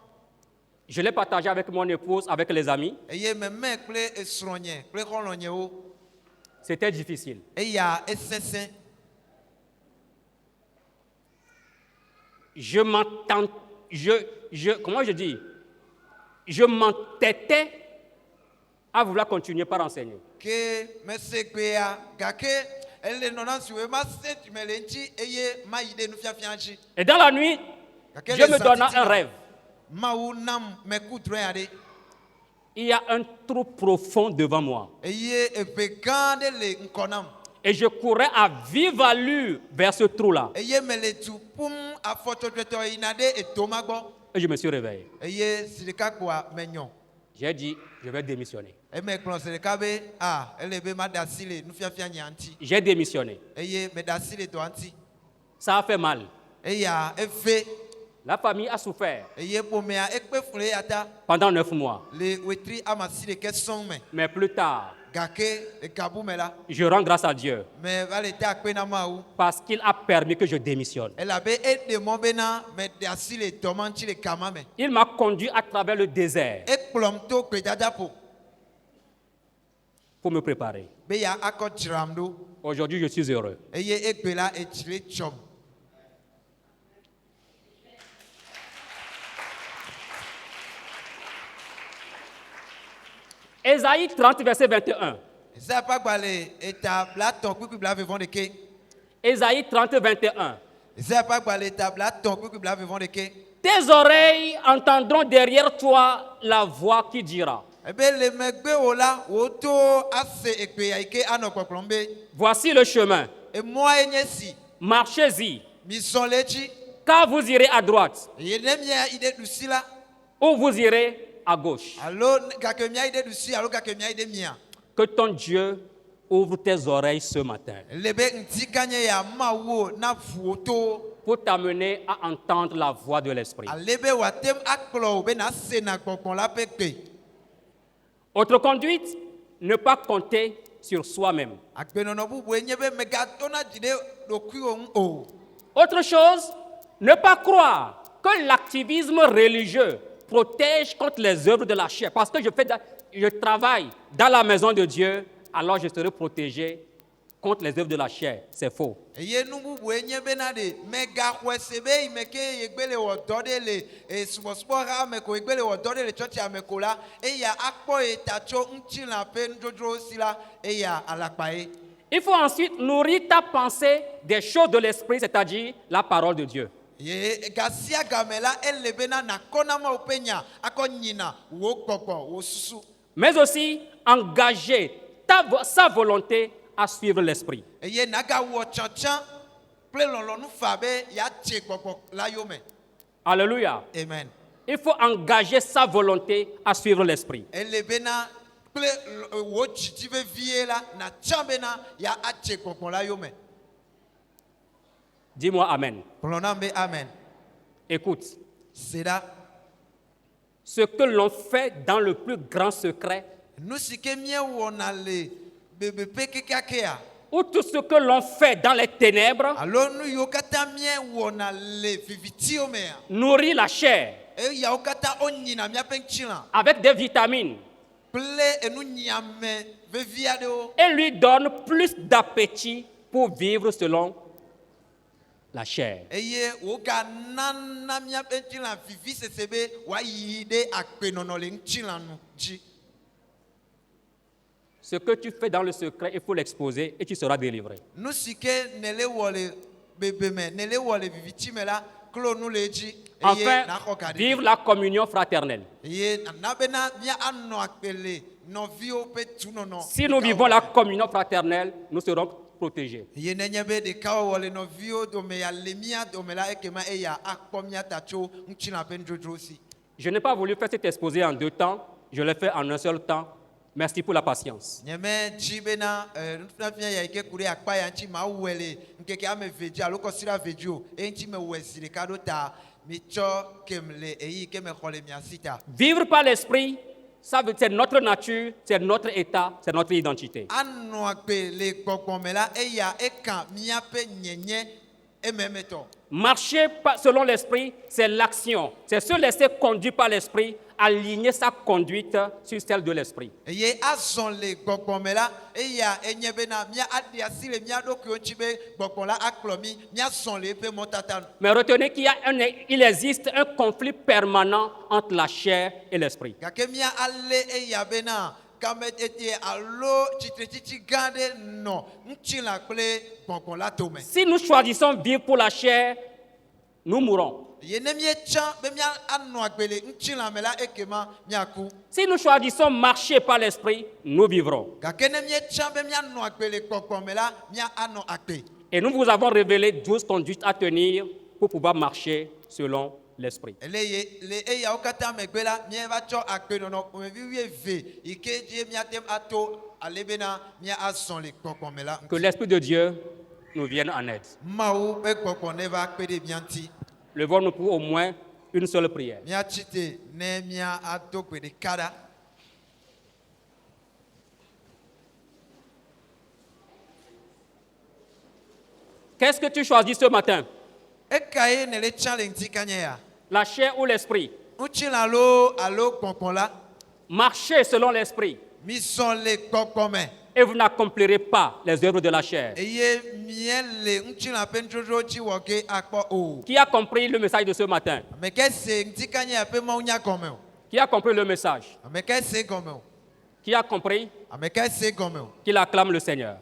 Je l'ai partagé avec mon épouse, avec les amis. eye meme kple esrɔ̃nye kple xɔlɔ̃nyewo C'était difficile. eya esesẽ. Comment je dis? Je m'entêtais à vouloir continuer par enseigner. ke me se gbea gake ele nɔna si wo ma se tume le ŋuti eye ma yi ɖe nufiafia dzi. Et dans la nuit, Gake Dieu le me donna zãtiti un la, rêve. Mawu nam me ku drɔ̃ aɖe Il y a un trou profond devant moi. eye eve gã aɖe le ŋkɔ nam Et je courais à vive allure vers ce trou-là. eye me le du ƒum afɔtsɔtsɔtɔ yina ɖe eto ma gbɔ Et je me suis réveillé. eye zi ɖeka kpoa menyɔ J'ai dit, je vais démissionner. eme kplɔ zi ɖeka be ele be maɖe asi le nufiafia nya ŋuti J'ai démissionné. eye meɖe asi le dɔa ŋuti Ça a fait mal. eya eve La famille a souffert eye ƒomea ekpe fli ya ta pendant 9 mois. le wetri amasi ɖeke sɔŋ me Mais plus tard, gake gabu me la je rends grâce à Dieu me va le te akpe na Mawu parce qu'il a permis que je démissionne. elabe eɖe mɔ bena meɖe asi le dɔ ma ŋuti le kama me Il m'a conduit à travers le désert ekplɔm to gbedadaƒo pour me préparer. be ya akɔ dzram ɖo Aujourd'hui, je suis heureux. eye egbe la etsi le tsɔm. Ésaïe 30, verset 21. Esaya ƒe agbalẽ eta blatɔ̃ kpukpui blavevɔ ɖeke. Ésaïe 30, 21. Esaya ƒe agbalẽ eta blatɔ̃ kpukpui blavevɔ ɖeke. Tes oreilles entendront derrière toi la voix qui dira, Ebe le megbe la woto ase egbea yi ke anɔ kpɔkplɔm be voici le chemin, emɔa ye nye si marchez-y, misɔ le edzi car vous irez à droite eye ne mia yi ɖe ɖusi la ou vous irez à gauche. alo gake mia yi ɖe ɖusi alo gake mia yi ɖe mia. Que ton Dieu ouvre tes oreilles ce matin Le be ŋdi kanye ya Mawu na ƒu to pour t'amener à entendre la voix de l'Esprit. ale be wòate ŋu akplɔ wo be na se na gbɔgbɔ la ƒe gbe. Autre conduite, ne pas compter sur soi-même. Agbenɔnɔ bubu nye be megatona dzi ɖe ɖokuiwo ŋu o. Autre chose, ne pas croire que l'activisme religieux protège contre les œuvres de la chair. Parce que je travaille dans la maison de Dieu, alors je serai protégé contre les œuvres de la chair. C'est faux. Eye nu bubu nye bena ɖe megaxɔe se be yi me ke yegbe le wɔ dɔ ɖe le subɔsubɔha me ko yegbe le wɔ dɔ ɖe le tsɔtsia me ko la eya akpɔ ye ta tso ŋutilã ƒe nudzodzrowo si la eya alakpa ye. Il faut ensuite nourrir ta pensée des choses de l'esprit, c'est-à-dire la parole de Dieu. Ye gasia game la ele bena nakɔ na Mawu ƒe nya akɔ nyina wo gbɔgbɔ wo susu. Mais aussi engager sa volonté à suivre l'esprit. Eye nagawɔ tsɔtsã kple lɔlɔnu fa be yatse gbɔgbɔ la yome. Alléluia. Amen. Il faut engager sa volonté à suivre l'esprit. Ele bena kple wo dzidzi vevie la natsã bena ya atse gbɔgbɔ la yome. Dis-moi Amen. Gblɔ nam be amen. Écoute, Seda. ce que l'on fait dans le plus grand secret, Nu si ke míewɔna le bebeƒe kekeakea ou tout ce que l'on fait dans les ténèbres, alo nu yiwo katã míewɔna le vivitiwo mea nourrit la chair eyawo katã wonyina míaƒe ŋutilã avec des vitamines kple enunyiame vevi aɖewo et lui donne plus d'appétit pour vivre selon la chair. eye woganana míaƒe ŋutilã vivi sese be wòayi ɖe agbenɔnɔ le ŋutilã nu dzi. Ce que tu fais dans le secret, il faut l'exposer et tu seras délivré. nous si que nele wole bébé me nele wole viviti me la klo nous le dit Enfin, vivre la communion fraternelle. na bena mia anno akpele no vio pe tu no no. Si nous vivons la communion fraternelle, nous serons protégés. Ye nenye de ka wole no vio do me ya lemia do me la ekema e ya akpomia tacho nchina pe njojo si. Je n'ai pas voulu faire cet exposé en 2 temps, je l'ai fait en un seul temps. Merci pour la patience. Nyeme jibena nfafia ya ike kure akpa ya nchi ma wele nkeke ame veji aloko sira vejo e nchi me wesile kado ta mi cho kemle eyi ke me khole mi asita. Vivre par l'esprit, ça veut dire c'est notre nature, c'est notre état, c'est notre identité. Anno akpe le kokpomela e ya eka miape nyenye ememeto. Marcher selon l'esprit, c'est l'action. C'est se laisser conduire par l'esprit, aligner sa conduite sur celle de l'esprit. Ye azon le kokpomela e ya enyebena mia adia sile mia dokyo nchibe kokpola aklomi mia son le pe montatan. Mais retenez qu'il existe un conflit permanent entre la chair et l'esprit. Kake mia ale e ya bena kamet ete allo chitrichi gande no nchila kple kokpola tome. Si nous choisissons vivre pour la chair, nous mourrons. Si nous choisissons marcher par l'esprit, nous vivrons. Et nous vous avons révélé 12 conduites à tenir pour pouvoir marcher selon l'esprit. Que l'Esprit de Dieu nous vienne en aide. Levons-nous pour au moins une seule prière. Qu'est-ce que tu choisis ce matin? La chair ou l'esprit? Marchez selon l'esprit. Et vous n'accomplirez pas les œuvres de la chair. Qui a compris le message de ce matin? Qui a compris le message? Qui a compris? Qu'il acclame le Seigneur.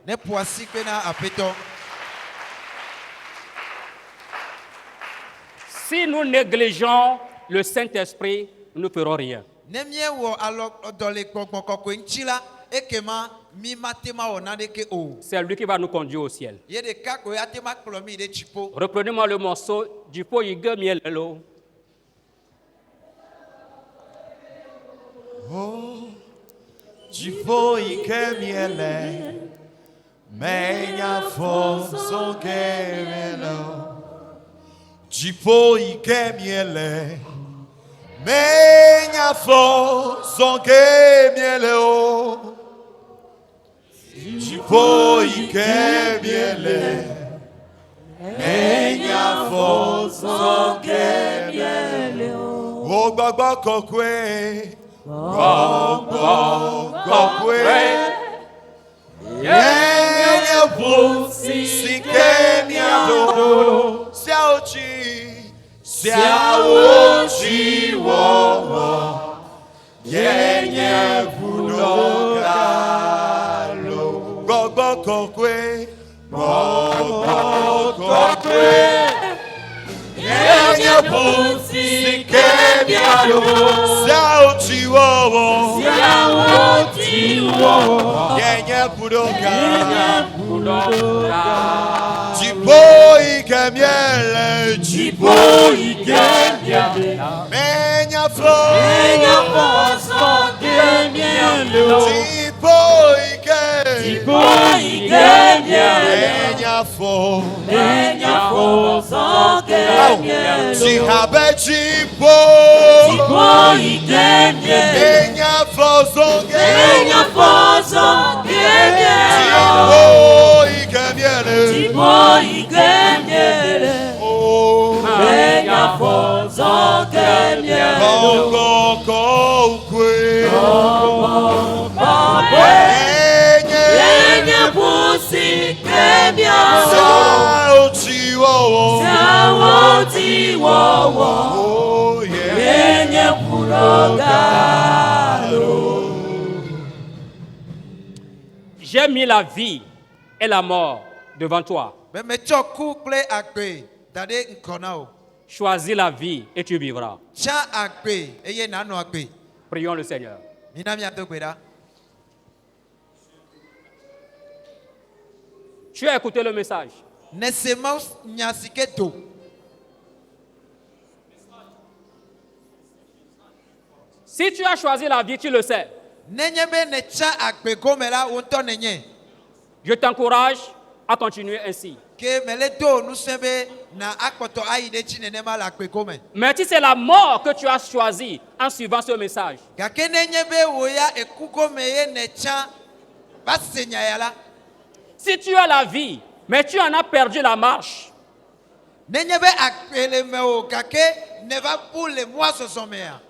Si nous négligeons le Saint-Esprit, nous ne ferons rien. C'est lui qui va nous conduire au ciel. Reprenez-moi le morceau du pot Ige Mielelo. Oh, du pot Ige Miele, Meia Fonso Gemelo. Du pot Ige Miele, Meia Fonso Gemelo. Tipo ike miele, menya foso ke miele o gbagba kokwe, menya fosi ke miado, siaochi wo, yenye buloga. Kokwe, yenye pusi kebiado, sauti wo, yenye pudoka, jipo ikemiele, menya flo, si habe chipo, menya foso oh yeah. j'ai mis la vie et la mort devant toi. Mais metsɔ ku kple agbe da ɖe ŋgɔ na wò. Choisis la vie et tu vivras. Tsã agbe eye nànɔ agbe. Prions le Seigneur. Mina miado gbe ɖa. Tu as écouté le message. Nese mawu nya si ke do. Si tu as choisi la vie, tu le sais. Nenye be ne tsã agbe gome la wo ŋutɔ nenye. Je t'encourage à continuer ainsi. Ke mele do nusẽ be na akpɔtɔ ayi ɖe dzi nenema le agbe gome. Mais si c'est la mort que tu as choisi en suivant ce message, Gake nenye be wo ya eku gome ye ne tsã va se nya ya la. si tu as la vie, mais tu en as perdu la marche, Nenye be agbe le me o gake ne va bu le mɔa zɔzɔ mea.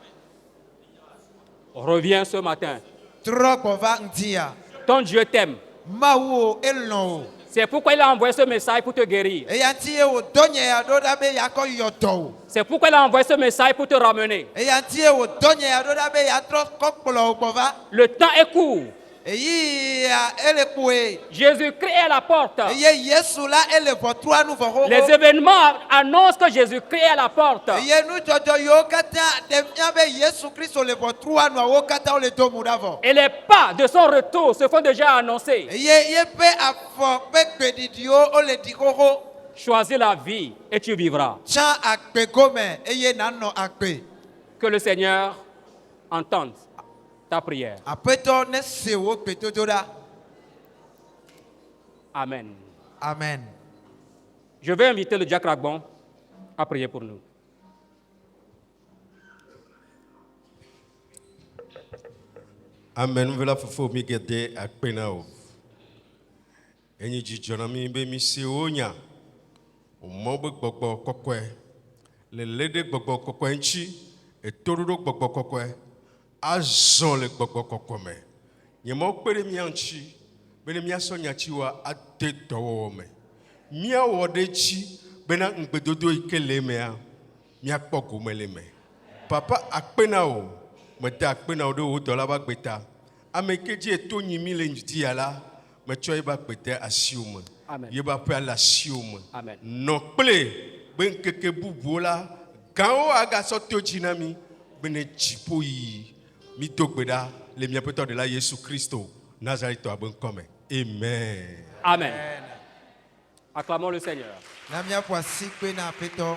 reviens ce matin. Trɔ gbɔ va ŋdi ya. Ton Dieu t'aime. Mawu o elɔ̃ o. C'est pourquoi il a envoyé ce message pour te guérir. Eya ŋti ye wòdɔ nye ya ɖo ɖa be yeakɔ yɔ dɔ o. C'est pourquoi il a envoyé ce message pour te ramener. Eya ŋti ye wòdɔ nye ya ɖo ɖa be yeatrɔ kɔ kplɔ wo gbɔ va. Le temps est court. Eyi ya ele kpoe. Jésus-Christ est à la porte. Eye Yesu la ele ʋɔtrua nu vɔ Les xoxo. événements annoncent que Jésus-Christ est à la porte. Eye nudzɔdzɔ yiwo katã ɖe fia be Yesu Kristo le ʋɔtrua nuawo katã wole do mu ɖa vɔ. Et les pas de son retour se font déjà annoncer. Eye yeƒe afɔ ƒe gbeɖiɖiwo wole ɖi xoxo. Choisis la vie et tu vivras. Tsã agbe gome eye nanɔ agbe. Que le Seigneur entende ta prière. Aƒetɔ ne se wo gbedodoɖa. Amen. Amen. Je vais inviter le diacre Agbon à prier pour nous. Amen. Nous voulons faire mi gede akpena o. Enyi dzidzɔ na mi be mi se wo nya. O mɔ be gbɔgbɔ kɔkɔe. Le le ɖe gbɔgbɔ kɔkɔe ŋuti. Etoɖoɖo gbɔgbɔ kɔkɔe. Azɔ le gbɔgbɔ kɔkɔe me. Nye mɔ kpe ɖe mia ŋuti. Be ne miasɔ nyatsiwoa ade dɔwɔwɔ me. Miawɔ ɖe dzi bena ŋugbedodo yi ke le emea miakpɔ gome le me. Papa akpena o. Mede akpena o ɖe wo dɔla ƒe agbeta. Ame ke dzi eto nyi mi le ŋdi ya la, metsɔ ye ƒe agbete asiwo me. Amen. Ye ƒe aƒea le asiwo me. Amen. Nɔ kple be ŋkeke bubuwo la, gãwo agasɔ to dzi na mi be ne dziƒo yiyi mi do gbe ɖa le miaƒe tɔɖela Yesu Kristo Nazaretɔ ƒe ŋkɔ me. Amen. Amen. Acclamons le Seigneur. Na miaƒo asi kpe na Aƒetɔ.